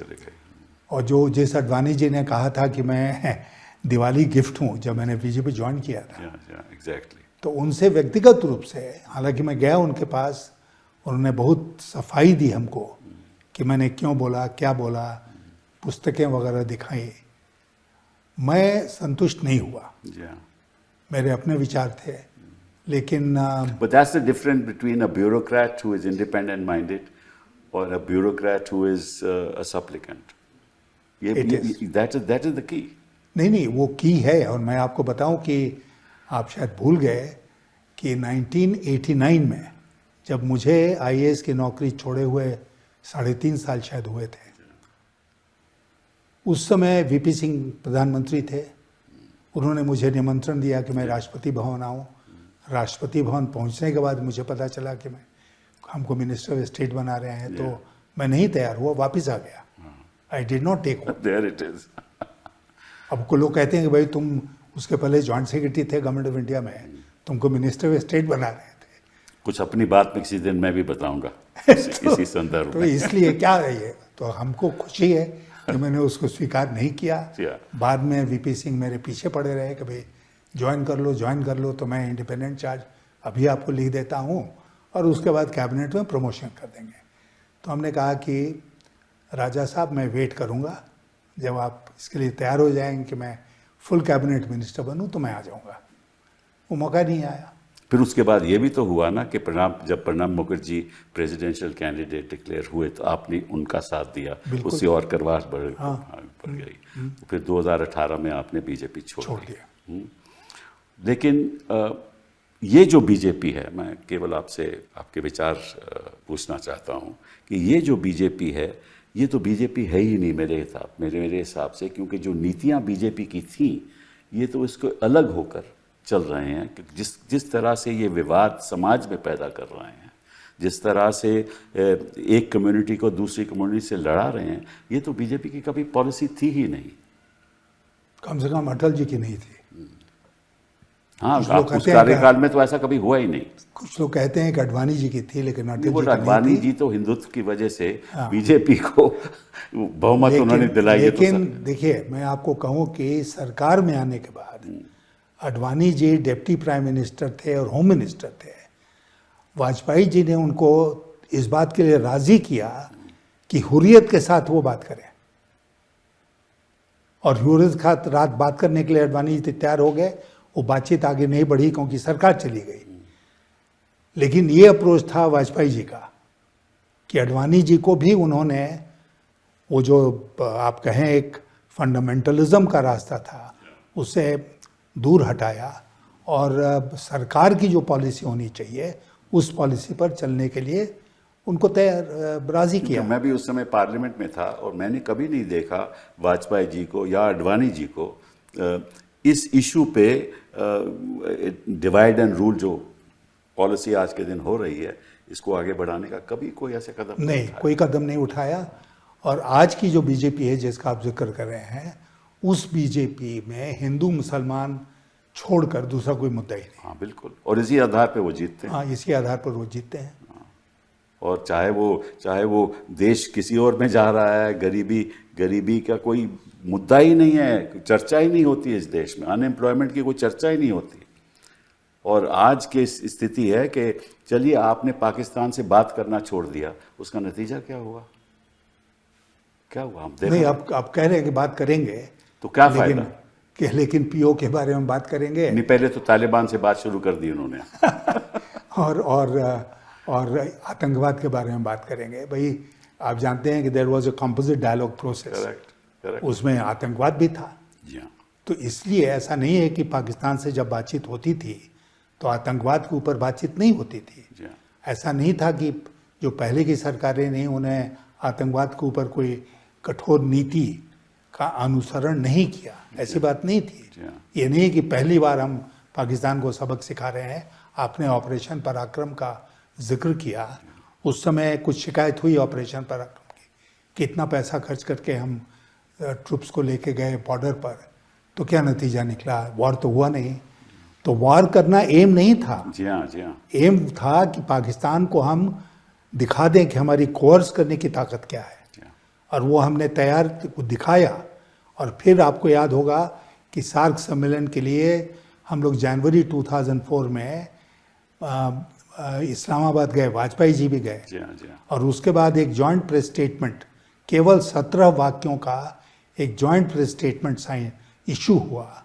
और जो जिस अडवाणी जी ने कहा था कि मैं दिवाली गिफ्ट हूँ, जब मैंने बीजेपी ज्वाइन किया था,
एग्जैक्टली,
तो उनसे व्यक्तिगत रूप से, हालांकि मैं गया उनके पास, उन्होंने बहुत सफाई दी हमको कि मैंने क्यों बोला, क्या बोला, पुस्तकें वगैरह दिखाई। मैं संतुष्ट नहीं हुआ, मेरे अपने विचार थे, लेकिन
But that's the difference between a bureaucrat who is independent minded or a bureaucrat who is a supplicant. That is the key.
नहीं, वो की है। और मैं आपको बताऊं कि आप शायद भूल गए कि 1989 में जब मुझे आईएएस की नौकरी छोड़े हुए 3.5 साल शायद हुए थे, उस समय वीपी सिंह प्रधानमंत्री थे। उन्होंने मुझे निमंत्रण दिया कि मैं राष्ट्रपति भवन आऊँ। राष्ट्रपति भवन पहुँचने के बाद मुझे पता चला कि हमको मिनिस्टर ऑफ स्टेट बना रहे हैं, तो मैं नहीं तैयार हुआ, वापस आ गया। I did not take.
There it is.
अब को लोग कहते हैं कि भाई तुम उसके पहले जॉइंट सेक्रेटरी थे गवर्नमेंट ऑफ इंडिया में, तुमको मिनिस्टर ऑफ स्टेट बना रहे थे।
कुछ अपनी बात में किसी दिन मैं भी बताऊंगा इसी संदर्भ
तो
में।
इसलिए क्या है ये, तो हमको खुशी है कि मैंने उसको स्वीकार नहीं किया। बाद में वीपी सिंह मेरे पीछे पड़े रहे कि भाई ज्वाइन कर लो, तो मैं इंडिपेंडेंट चार्ज अभी आपको लिख देता हूँ और उसके बाद कैबिनेट में प्रमोशन कर देंगे। तो हमने कहा कि राजा साहब, मैं वेट करूँगा, जब आप इसके लिए तैयार हो जाएंगे कि मैं फुल कैबिनेट मिनिस्टर बनूं तो मैं आ जाऊँगा। वो मौका नहीं आया।
फिर उसके बाद ये भी तो हुआ ना कि जब Pranab Mukherjee presidential candidate declare हुए तो आपने उनका साथ दिया, उससे और करवास बढ़ गई। फिर 2018 में आपने बीजेपी छोड़ दिया। लेकिन ये जो बीजेपी है, मैं केवल आपसे आपके विचार पूछना चाहता हूँ कि ये जो बीजेपी है, ये तो बीजेपी है ही नहीं मेरे हिसाब से, क्योंकि जो नीतियाँ बीजेपी की थी ये तो इसको अलग होकर चल रहे हैं कि जिस तरह से ये विवाद समाज में पैदा कर रहे हैं, जिस तरह से एक कम्युनिटी को दूसरी कम्युनिटी से लड़ा रहे हैं, ये तो बीजेपी की कभी पॉलिसी थी ही नहीं।
कम से कम अटल जी की नहीं थी।
हाँ, उस कार्यकाल में तो ऐसा कभी हुआ ही नहीं।
कुछ लोग कहते हैं कि अडवाणी जी की थी, लेकिन अटल जी की
अडवाणी जी तो हिंदुत्व की वजह से बीजेपी को बहुमत उन्होंने दिलाई।
लेकिन देखिए, मैं आपको कहूँ कि सरकार में आने के बाद Advani ji deputy prime minister थे और होम मिनिस्टर थे। वाजपेयी जी ने उनको इस बात के लिए राजी किया कि हुर्रियत के साथ वो बात करें, और हुर्रियत के साथ बात करने के लिए अडवाणी जी तैयार हो गए। वो बातचीत आगे नहीं बढ़ी क्योंकि सरकार चली गई। लेकिन ये अप्रोच था वाजपेयी जी का कि अडवाणी जी को भी उन्होंने वो जो आप कहें एक फंडामेंटलिज्म का रास्ता था उससे दूर हटाया, और सरकार की जो पॉलिसी होनी चाहिए उस पॉलिसी पर चलने के लिए उनको राजी किया।
मैं भी उस समय पार्लियामेंट में था और मैंने कभी नहीं देखा वाजपेयी जी को या अडवाणी जी को इस इशू पे डिवाइड एंड रूल जो पॉलिसी आज के दिन हो रही है, इसको आगे बढ़ाने का कभी कोई ऐसे कदम
नहीं, कोई कदम नहीं उठाया। और आज की जो बीजेपी है जिसका आप जिक्र कर रहे हैं, उस बीजेपी में हिंदू मुसलमान छोड़कर दूसरा कोई मुद्दा ही नहीं।
हाँ बिल्कुल, और इसी आधार पे वो जीतते हैं।
हाँ, इसी आधार पर वो जीतते हैं।
और चाहे वो देश किसी और में जा रहा है, गरीबी का कोई मुद्दा ही नहीं है, चर्चा ही नहीं होती इस देश में, अनएम्प्लॉयमेंट की कोई चर्चा ही नहीं होती। और आज की स्थिति है कि चलिए आपने पाकिस्तान से बात करना छोड़ दिया, उसका नतीजा क्या हुआ? हम
नहीं, आप कह रहे हैं कि बात करेंगे
तो क्या फायदा?
लेकिन पीओ के बारे में बात करेंगे
नहीं, पहले तो तालिबान से बात शुरू कर दी उन्होंने।
और आतंकवाद के बारे में बात करेंगे। भाई, आप जानते हैं कि there was a composite dialogue process, उसमें आतंकवाद भी था। तो इसलिए ऐसा नहीं है कि पाकिस्तान से जब बातचीत होती थी तो आतंकवाद के ऊपर बातचीत नहीं होती थी। ऐसा नहीं था कि जो पहले की सरकारें नहीं, उन्हें आतंकवाद के ऊपर कोई कठोर नीति का अनुसरण नहीं किया, ऐसी बात नहीं थी। ये नहीं कि पहली बार हम पाकिस्तान को सबक सिखा रहे हैं। आपने ऑपरेशन पराक्रम का जिक्र किया, उस समय कुछ शिकायत हुई ऑपरेशन पराक्रम की, कितना पैसा खर्च करके हम ट्रुप्स को लेके गए बॉर्डर पर, तो क्या नतीजा निकला? वॉर तो हुआ नहीं। तो वॉर करना एम नहीं था।
जी हाँ।
एम था कि पाकिस्तान को हम दिखा दें कि हमारी कोर्स करने की ताकत क्या है, और वो हमने तैयार दिखाया। और फिर आपको याद होगा कि सार्क सम्मेलन के लिए हम लोग जनवरी 2004 में इस्लामाबाद गए, वाजपेयी जी भी गए। और उसके बाद एक जॉइंट प्रेस स्टेटमेंट, केवल 17 वाक्यों का एक joint press statement sign issue हुआ,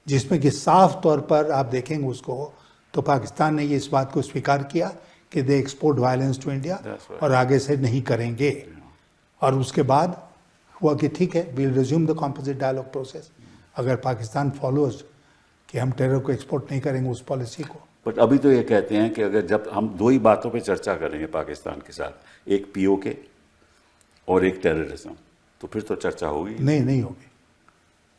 जिसमें कि साफ तौर पर आप देखेंगे उसको तो पाकिस्तान ने ये इस बात को स्वीकार किया कि दे एक्सपोर्ट वायलेंस टू इंडिया, और आगे से नहीं करेंगे। और उसके बाद हुआ कि ठीक है, we'll resume the composite dialogue process, अगर पाकिस्तान फॉलोज कि हम टेरर को एक्सपोर्ट नहीं करेंगे उस पॉलिसी को।
बट अभी तो ये कहते हैं कि अगर जब हम दो ही बातों पे चर्चा करेंगे पाकिस्तान के साथ, एक पीओके और एक टेररिज्म, तो फिर तो चर्चा होगी
नहीं होगी।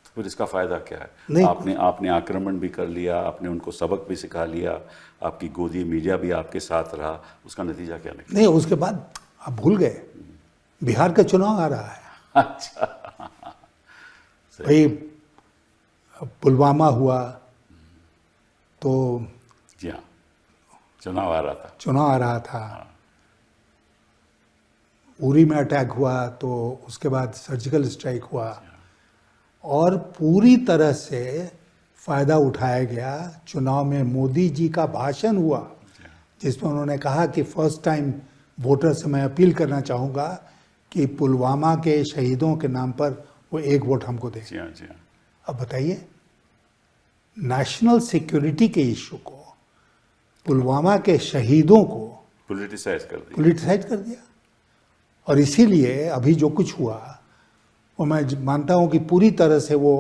तो फिर इसका फायदा क्या है? आपने आक्रमण भी कर लिया, आपने उनको सबक भी सिखा लिया, आपकी गोदी मीडिया भी आपके साथ रहा, उसका नतीजा क्या निकला?
नहीं, उसके बाद आप भूल गए, बिहार का चुनाव आ रहा है।
अच्छा,
भाई पुलवामा हुआ तो
जी हाँ, चुनाव आ रहा था।
उरी में अटैक हुआ तो उसके बाद सर्जिकल स्ट्राइक हुआ, और पूरी तरह से फायदा उठाया गया। चुनाव में मोदी जी का भाषण हुआ जिसमें उन्होंने कहा कि फर्स्ट टाइम वोटर से मैं अपील करना चाहूँगा कि पुलवामा के शहीदों के नाम पर वो एक वोट हमको दें। अब बताइए, नेशनल सिक्योरिटी के इशू को पुलवामा के शहीदों को
पॉलिटिसाइज कर दी।
पॉलिटिसाइज कर दिया। और इसीलिए अभी जो कुछ हुआ वो मैं मानता हूँ कि पूरी तरह से वो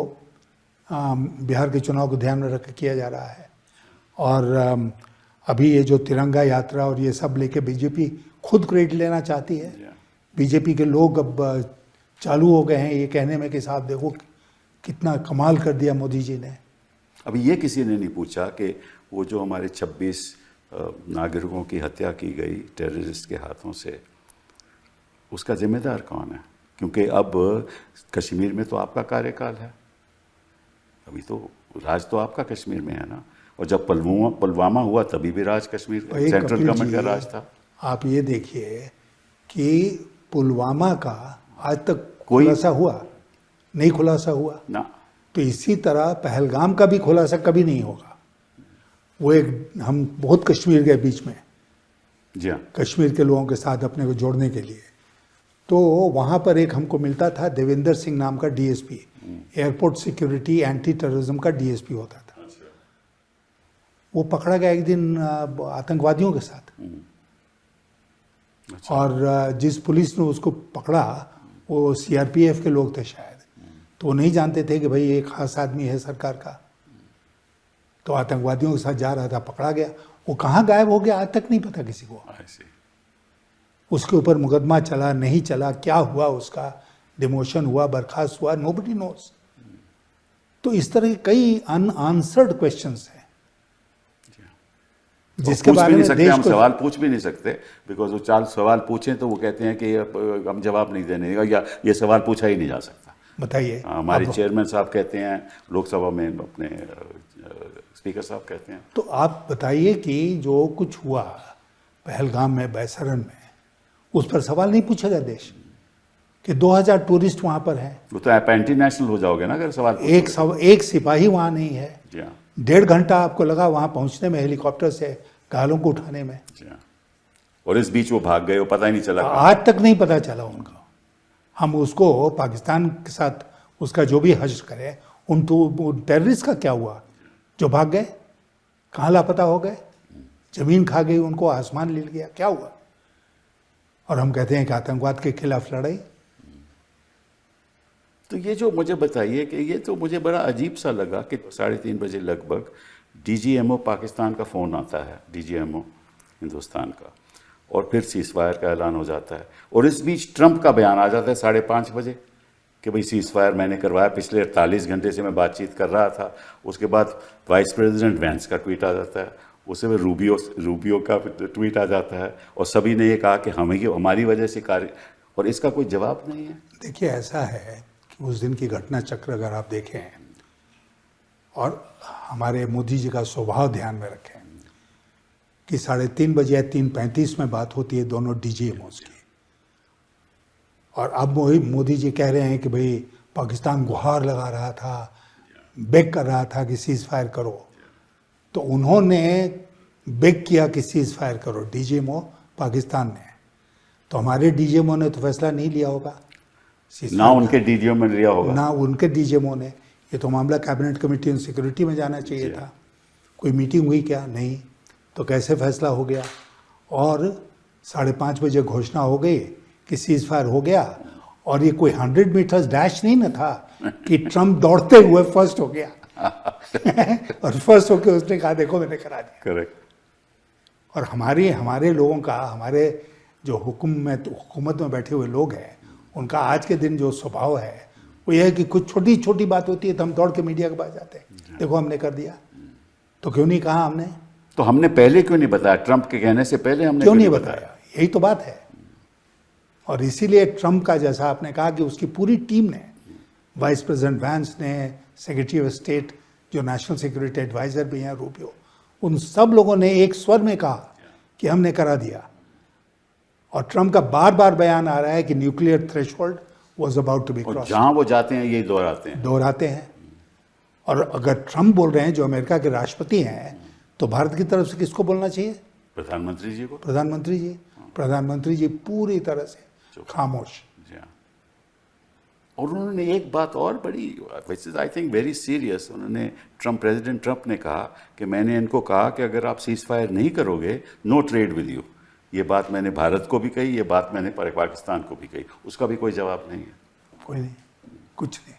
बिहार के चुनाव को ध्यान में रख के किया जा रहा है। और अभी ये जो तिरंगा यात्रा और ये सब लेके बीजेपी खुद क्रेडिट लेना चाहती है। बीजेपी के लोग अब चालू हो गए हैं ये कहने में कि साहब देखो कितना कमाल कर दिया मोदी जी ने।
अभी ये किसी ने नहीं पूछा कि वो जो हमारे 26 नागरिकों की हत्या की गई टेररिस्ट के हाथों से, उसका जिम्मेदार कौन है? क्योंकि अब कश्मीर में तो आपका कार्यकाल है, अभी तो राज तो आपका कश्मीर में है ना। और जब पुलवामा हुआ तभी भी राज कश्मीर का, सेंट्रल गवर्नमेंट का राज था।
आप ये देखिए कि पुलवामा का आज तक खुलासा हुआ नहीं, खुलासा हुआ
ना।
तो इसी तरह पहलगाम का भी खुलासा कभी नहीं होगा। वो एक हम बहुत कश्मीर के बीच में,
जी हाँ,
कश्मीर के लोगों के साथ अपने को जोड़ने के लिए, तो वहाँ पर एक हमको मिलता था देवेंद्र सिंह नाम का DSP, airport security anti terrorism का डीएसपी होता था। वो पकड़ा गया एक दिन आतंकवादियों के साथ। और जिस पुलिस ने उसको पकड़ा वो सीआरपीएफ के लोग थे शायद, तो वो नहीं जानते थे कि भाई ये खास आदमी है सरकार का। तो आतंकवादियों के साथ जा रहा था, पकड़ा गया। वो कहाँ गायब हो गया आज तक नहीं पता किसी को। उसके ऊपर मुकदमा चला नहीं चला, क्या हुआ, उसका डिमोशन हुआ, बर्खास्त हुआ, नोबडी नोस। तो इस तरह के कई अनआंसर्ड क्वेश्चंस हैं जिसके बारे में
सकते, हम सवाल पूछ भी नहीं सकते, बिकॉज वो 4 सवाल पूछें तो वो कहते हैं कि हम जवाब नहीं देने का, या ये सवाल पूछा ही नहीं जा सकता।
बताइए।
हमारे चेयरमैन साहब कहते हैं, लोकसभा में अपने स्पीकर साहब कहते हैं।
तो आप बताइए कि जो कुछ हुआ पहलगाम में, बैसरन में, उस पर सवाल नहीं पूछेगा देश कि 2000 टूरिस्ट वहां पर हैं।
वो तो आप एंटी नेशनल हो जाओगे ना अगर सवाल
एक सिपाही वहां नहीं है।
जी हाँ।
1.5 घंटा आपको लगा वहां पहुंचने में, हेलीकॉप्टर से घायलों को उठाने में।
जी हाँ। और इस बीच वो भाग गए, वो पता ही नहीं चला।
आज तक नहीं पता चला उनका। हम उसको पाकिस्तान के साथ उसका जो भी हश्र करें, उन टेररिस्ट का क्या हुआ जो भाग गए? कहाँ लापता हो गए? जमीन खा गई उनको, आसमान ले गया, क्या हुआ? और हम कहते हैं कि आतंकवाद के खिलाफ लड़ाई।
तो ये जो मुझे बताइए कि ये तो मुझे बड़ा अजीब सा लगा कि 3:30 बजे लगभग डीजीएमओ पाकिस्तान का फ़ोन आता है, डीजीएमओ हिंदुस्तान का, और फिर सीज़फायर का ऐलान हो जाता है। और इस बीच ट्रंप का बयान आ जाता है 5:30 बजे कि भाई सीज़फायर मैंने करवाया, पिछले 48 घंटे से मैं बातचीत कर रहा था। उसके बाद वाइस प्रेसिडेंट वैंस का ट्वीट आ जाता है, उससे में रूबियो का ट्वीट आ जाता है, और सभी ने ये कहा कि हमारी वजह से कार्य, और इसका कोई जवाब नहीं है।
देखिए ऐसा है कि उस दिन की घटना चक्र अगर आप देखें और हमारे मोदी जी का स्वभाव ध्यान में रखें कि 3:30 बजे या 3:35 में बात होती है दोनों डीजीएमओस की, और अब मोदी जी कह रहे हैं कि भाई पाकिस्तान गुहार लगा रहा था, बेग कर रहा था कि सीज फायर करो। तो उन्होंने बेग किया कि सीज फायर करो, डीजीएमओ पाकिस्तान ने। तो हमारे डीजीएमओ ने तो फैसला नहीं लिया होगा,
ना उनके डीजीएमओ ने लिया होगा,
ना उनके डीजीएमओ ने। ये तो मामला कैबिनेट कमेटी ऑन सिक्योरिटी में जाना चाहिए था। कोई मीटिंग हुई क्या? नहीं। तो कैसे फैसला हो गया? और 5:30 बजे घोषणा हो गई कि सीज फायर हो गया, और ये कोई 100 मीटर्स डैश नहीं ना था कि ट्रम्प दौड़ते हुए फर्स्ट हो गया और फर्स्ट होकर उसने कहा देखो मैंने करा दिया।
करेक्ट।
और हमारे लोगों का, हमारे जो हुकूमत में बैठे हुए लोग हैं, उनका आज के दिन जो स्वभाव है वो यह है कि कुछ छोटी छोटी बात होती है तो हम दौड़ के मीडिया के पास जाते हैं, देखो हमने कर दिया। तो क्यों नहीं कहा हमने?
तो हमने पहले क्यों नहीं बताया? ट्रंप के कहने से पहले हमने
क्यों नहीं बताया? यही तो बात है। और इसीलिए ट्रंप का, जैसा आपने कहा कि उसकी पूरी टीम ने, वाइस प्रेसिडेंट वैंस ने, सेक्रेटरी ऑफ स्टेट जो नेशनल सिक्योरिटी एडवाइजर भी हैं रूबियो, उन सब लोगों ने एक स्वर में कहा कि हमने करा दिया। और ट्रंप का बार बार बयान आ रहा है कि nuclear threshold was about to be crossed.
जहां वो जाते हैं यही दोहराते हैं।
और अगर ट्रंप बोल रहे हैं, जो अमेरिका के राष्ट्रपति हैं, तो भारत की तरफ से किसको बोलना चाहिए?
प्रधानमंत्री जी को।
प्रधानमंत्री जी पूरी तरह से खामोश।
और उन्होंने एक बात और बड़ी, which is I think very serious, उन्होंने प्रेसिडेंट ट्रंप ने कहा कि मैंने इनको कहा कि अगर आप सीज फायर नहीं करोगे, नो ट्रेड विद यू। ये बात मैंने भारत को भी कही, ये बात मैंने पाकिस्तान को भी कही, उसका भी कोई जवाब नहीं है।
कोई नहीं, कुछ नहीं।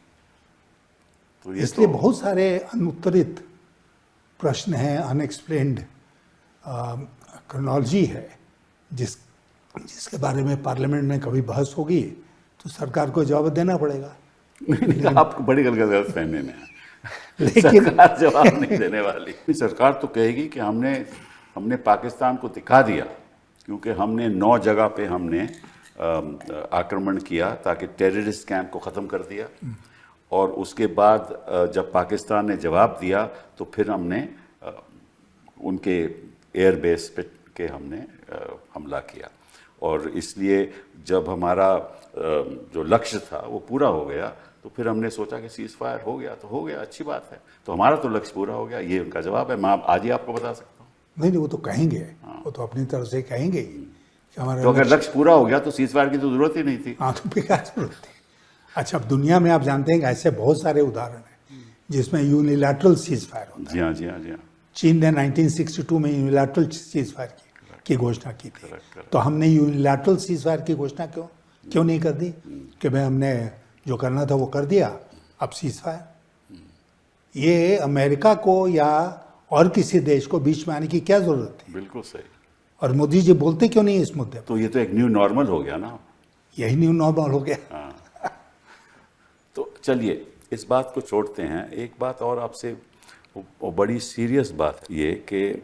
तो ये
इसलिए बहुत सारे अनुत्तरित प्रश्न हैं, अनएक्सप्लेन्ड क्रोनोलॉजी है, जिसके बारे में पार्लियामेंट में कभी बहस होगी तो सरकार को जवाब देना पड़ेगा।
नहीं, आपको बड़ी गलत फहमी में है।
लेकिन
सरकार जवाब नहीं देने वाली। सरकार तो कहेगी कि हमने पाकिस्तान को दिखा दिया, क्योंकि हमने 9 जगह पे हमने आक्रमण किया ताकि टेररिस्ट कैंप को ख़त्म कर दिया, और उसके बाद जब पाकिस्तान ने जवाब दिया तो फिर हमने उनके एयरबेस पे के हमने हमला किया। और इसलिए जब हमारा जो लक्ष्य था वो पूरा हो गया तो फिर हमने सोचा कि सीज फायर हो गया तो हो गया, अच्छी बात है, तो हमारा तो लक्ष्य पूरा हो गया। ये उनका जवाब है। मैं आज ही आपको बता सकता हूँ।
नहीं, वो तो कहेंगे, वो तो अपनी तरफ से कहेंगे ही कि हमारा
तो अगर लक्ष्य पूरा हो गया तो सीज फायर की तो जरूरत ही नहीं थी।
हाँ, तो बेकार जरूरत थी। अच्छा, अब दुनिया में आप जानते हैं कि ऐसे बहुत सारे उदाहरण हैं जिसमें यूनिलैटरल सीज फायर होता है।
जी हाँ, जी हाँ, जी हाँ।
चीन ने 1962 में यूनिलैटरल सीज फायर की घोषणा की थी। तो हमने यूनिलैटरल सीज फायर की घोषणा क्यों नहीं कर दी कि भाई हमने जो करना था वो कर दिया, अब सीज फायर। ये अमेरिका को या और किसी देश को बीच में आने की क्या जरूरत थी?
बिल्कुल सही।
और मोदी जी बोलते क्यों नहीं इस मुद्दे पर?
तो ये तो एक न्यू नॉर्मल हो गया ना।
यही न्यू नॉर्मल हो गया।
हाँ। तो चलिए इस बात को छोड़ते हैं। एक बात और आपसे, वो बड़ी सीरियस बात ये कि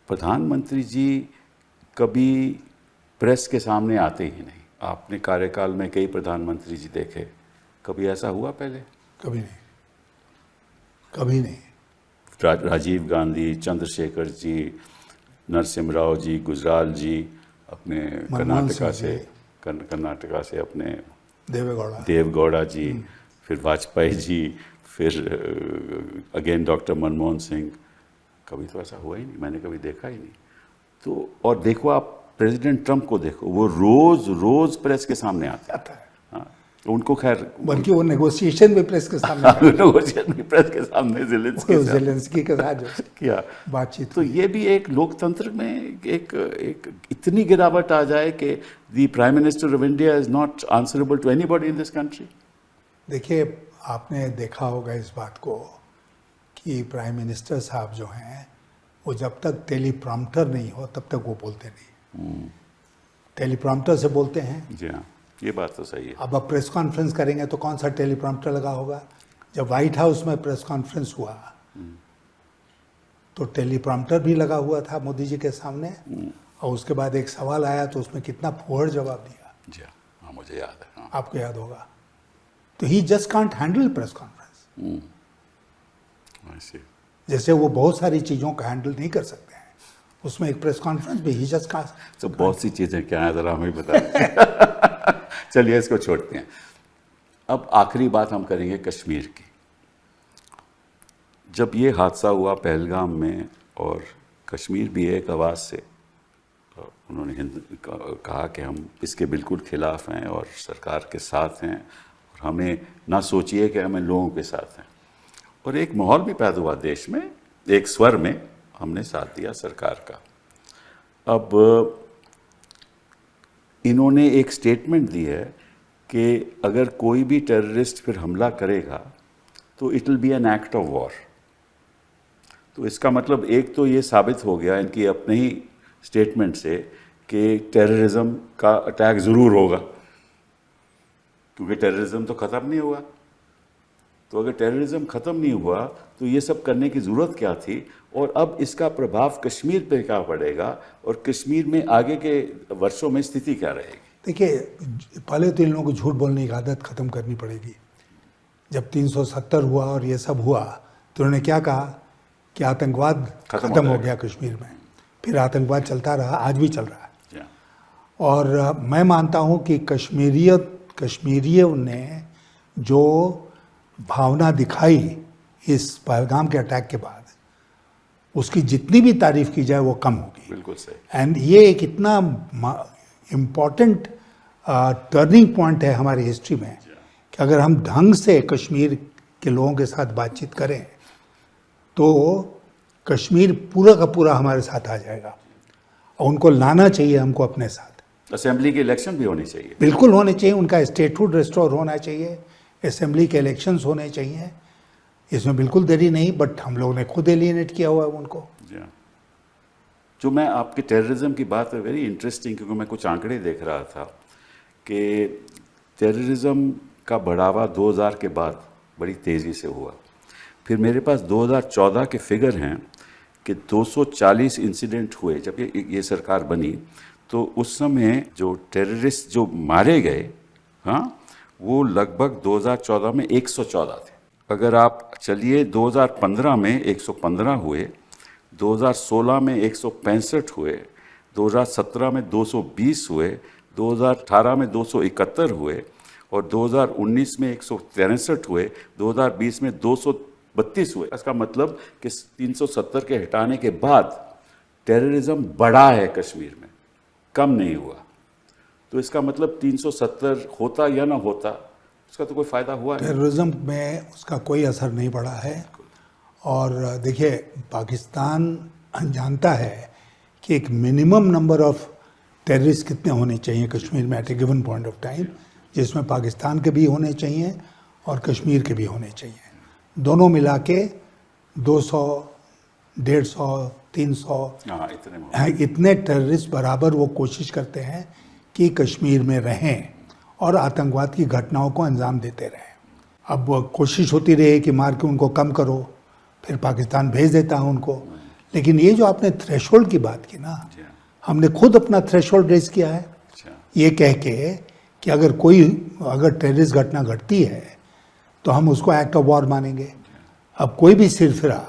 प्रधानमंत्री जी कभी प्रेस के सामने आते ही नहीं। आपने कार्यकाल में कई प्रधानमंत्री जी देखे, कभी ऐसा हुआ पहले?
कभी नहीं, कभी नहीं।
राजीव गांधी, चंद्रशेखर जी, नरसिम्हा राव जी, गुजराल जी, अपने कर्नाटका से अपने देवेगौड़ा जी, फिर वाजपेयी जी, फिर अगेन डॉक्टर मनमोहन सिंह, कभी तो ऐसा हुआ ही नहीं, मैंने कभी देखा ही नहीं। तो और देखो आप प्रेसिडेंट ट्रंप को देखो, वो रोज प्रेस के सामने आता है। हाँ, तो उनको खैर,
बल्कि वो नेगोशिएशन भी प्रेस के सामने
नेगोशिएशन भी प्रेस के सामने
ज़ेलेंस्की के साथ जो
किया
बातचीत।
तो ये भी एक लोकतंत्र में एक इतनी गिरावट आ जाए कि the prime minister of India is not answerable to anybody in this country.
देखिए, आपने देखा होगा इस बात को कि प्राइम मिनिस्टर साहब जो हैं वो जब तक टेलीप्रॉम्प्टर नहीं हो तब तक वो बोलते नहीं। टेलीप्रॉम्प्टर से बोलते हैं।
जी हाँ, ये बात तो सही है।
अब आप प्रेस कॉन्फ्रेंस करेंगे तो कौन सा टेलीप्रॉम्प्टर लगा होगा? जब व्हाइट हाउस में प्रेस कॉन्फ्रेंस हुआ तो टेलीप्रॉम्प्टर भी लगा हुआ था मोदी जी के सामने, और उसके बाद एक सवाल आया तो उसमें कितना फुहड़ जवाब दिया।
जी हाँ, मुझे याद है। हाँ।
आपको याद होगा। तो he just can't handle press conference. जैसे वो बहुत सारी चीज़ों का हैंडल नहीं कर सकते हैं, उसमें एक प्रेस कॉन्फ्रेंस भी ही जस्ट कांट।
तो बहुत सी चीज़ें क्या है, ज़रा हमें बता। चलिए इसको छोड़ते हैं। अब आखिरी बात हम करेंगे कश्मीर की। जब ये हादसा हुआ पहलगाम में, और कश्मीर भी एक आवाज़ से उन्होंने कहा कि हम इसके बिल्कुल खिलाफ हैं और सरकार के साथ हैं, और हमें ना सोचिए कि हमें लोगों के साथ हैं। और एक माहौल भी पैदा हुआ देश में, एक स्वर में हमने साथ दिया सरकार का। अब इन्होंने एक स्टेटमेंट दी है कि अगर कोई भी टेररिस्ट फिर हमला करेगा तो it will be an act of war. तो इसका मतलब एक तो ये साबित हो गया इनकी अपने ही स्टेटमेंट से कि टेररिज्म का अटैक ज़रूर होगा, क्योंकि टेररिज्म तो ख़त्म नहीं हुआ। तो अगर टेररिज्म ख़त्म नहीं हुआ तो ये सब करने की ज़रूरत क्या थी? और अब इसका प्रभाव कश्मीर पे क्या पड़ेगा, और कश्मीर में आगे के वर्षों में स्थिति क्या रहेगी?
देखिए, पहले तो इन लोगों को झूठ बोलने की आदत ख़त्म करनी पड़ेगी। जब 370 हुआ और ये सब हुआ तो उन्होंने क्या कहा कि आतंकवाद ख़त्म हो गया कश्मीर में। फिर आतंकवाद चलता रहा, आज भी चल रहा है। और मैं मानता हूँ कि कश्मीरियों ने जो भावना दिखाई इस पहलगाम के अटैक के बाद, उसकी जितनी भी तारीफ की जाए वो कम होगी।
बिल्कुल सही।
एंड ये एक इतना इम्पॉर्टेंट टर्निंग पॉइंट है हमारी हिस्ट्री में कि अगर हम ढंग से कश्मीर के लोगों के साथ बातचीत करें तो कश्मीर पूरा का पूरा हमारे साथ आ जाएगा, और उनको लाना चाहिए हमको अपने साथ।
असेंबली के इलेक्शन भी होने चाहिए।
बिल्कुल होने चाहिए, उनका स्टेटहुड रिस्टोर होना चाहिए, असेंबली के इलेक्शंस होने चाहिए, इसमें बिल्कुल देरी नहीं। बट हम लोगों ने खुद एलियनेट किया हुआ है उनको।
जो मैं आपके टेररिज्म की बात है वेरी इंटरेस्टिंग, क्योंकि मैं कुछ आंकड़े देख रहा था कि टेररिज्म का बढ़ावा 2000 के बाद बड़ी तेज़ी से हुआ। फिर मेरे पास 2014 के फिगर हैं कि 240 इंसिडेंट हुए जब ये सरकार बनी। तो उस समय जो टेररिस्ट जो मारे गए, हाँ, वो लगभग 2014 में 114 थे। अगर आप चलिए 2015 में 115 हुए, 2016 में 165 हुए, 2017 में 220 हुए, 2018 में 271 हुए, और 2019 में 163 हुए, 2020 में 232 हुए। इसका मतलब कि 370 के हटाने के बाद टेररिज्म बढ़ा है कश्मीर में, कम नहीं हुआ। तो इसका मतलब 370 होता या ना होता, उसका तो कोई फ़ायदा हुआ नहीं।
टेररिज्म में उसका कोई असर नहीं पड़ा है। और देखिए, पाकिस्तान जानता है कि एक मिनिमम नंबर ऑफ टेररिस्ट कितने होने चाहिए कश्मीर में at a given point of time, जिसमें पाकिस्तान के भी होने चाहिए और कश्मीर के भी होने चाहिए। दोनों मिला के 200, 150, 300 इतने टेररिस्ट बराबर वो कोशिश करते हैं कि कश्मीर में रहें और आतंकवाद की घटनाओं को अंजाम देते रहें। अब वो कोशिश होती रही कि मार के उनको कम करो, फिर पाकिस्तान भेज देता है उनको। लेकिन ये जो आपने थ्रेशोल्ड की बात की ना, हमने खुद अपना थ्रेशोल्ड रेज किया है, ये कह के कि अगर टेररिस्ट घटना घटती है तो हम उसको एक्ट ऑफ वॉर मानेंगे। अब कोई भी सिरफिरा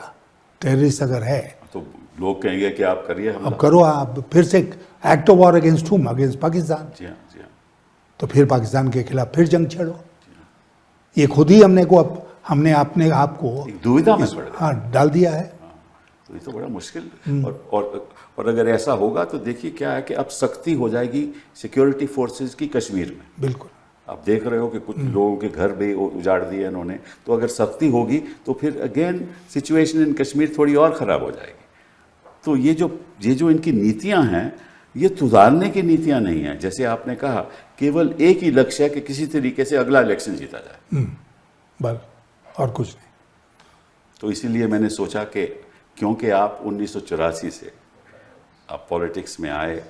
टेररिस्ट अगर है
तो लोग कहेंगे कि आप करिए,
अब करो, आप फिर से एक्ट ऑफ वॉर अगेंस्ट हुम, अगेंस्ट पाकिस्तान। तो फिर पाकिस्तान के खिलाफ फिर जंग छेड़ो। ये खुद ही हमने अपने आप को
दुविधा में पड़ गए।
हाँ, डाल दिया है।
तो ये तो बड़ा मुश्किल। और अगर ऐसा होगा तो देखिए क्या है कि अब सख्ती हो जाएगी सिक्योरिटी फोर्सेस की कश्मीर में।
बिल्कुल,
आप देख रहे हो कि कुछ लोगों के घर भी उजाड़ दिए इन्होंने। तो अगर सख्ती होगी तो फिर अगेन सिचुएशन इन कश्मीर थोड़ी और ख़राब हो जाएगी। तो ये जो इनकी नीतियां हैं, ये सुधारने की नीतियां नहीं हैं। जैसे आपने कहा, केवल एक ही लक्ष्य है कि किसी तरीके से अगला इलेक्शन जीता जाए,
बस, और कुछ नहीं।
तो इसीलिए मैंने सोचा कि क्योंकि आप 1984 से आप पॉलिटिक्स में आए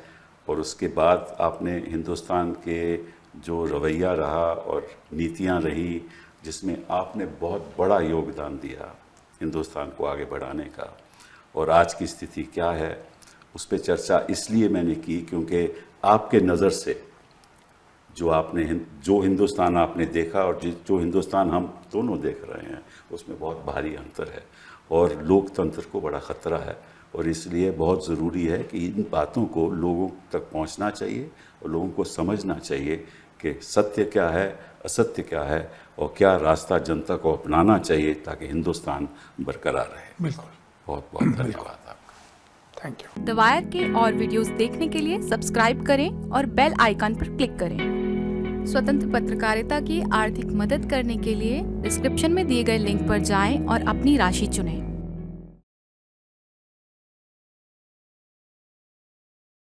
और उसके बाद आपने हिंदुस्तान के जो रवैया रहा और नीतियां रही, जिसमें आपने बहुत बड़ा योगदान दिया हिंदुस्तान को आगे बढ़ाने का, और आज की स्थिति क्या है उस पर चर्चा इसलिए मैंने की क्योंकि आपके नज़र से जो हिंदुस्तान आपने देखा और जो हिंदुस्तान हम दोनों देख रहे हैं, उसमें बहुत भारी अंतर है और लोकतंत्र को बड़ा ख़तरा है। और इसलिए बहुत ज़रूरी है कि इन बातों को लोगों तक पहुंचना चाहिए और लोगों को समझना चाहिए कि सत्य क्या है, असत्य क्या है, और क्या रास्ता जनता को अपनाना चाहिए ताकि हिंदुस्तान बरकरार रहे।
बिल्कुल।
बहुत बहुत धन्यवाद आपका।
Thank you.
द वायर के और वीडियोस देखने के लिए सब्सक्राइब करें और बेल आइकन पर क्लिक करें। स्वतंत्र पत्रकारिता की आर्थिक मदद करने के लिए डिस्क्रिप्शन में दिए गए लिंक पर जाएं और अपनी राशि चुनें।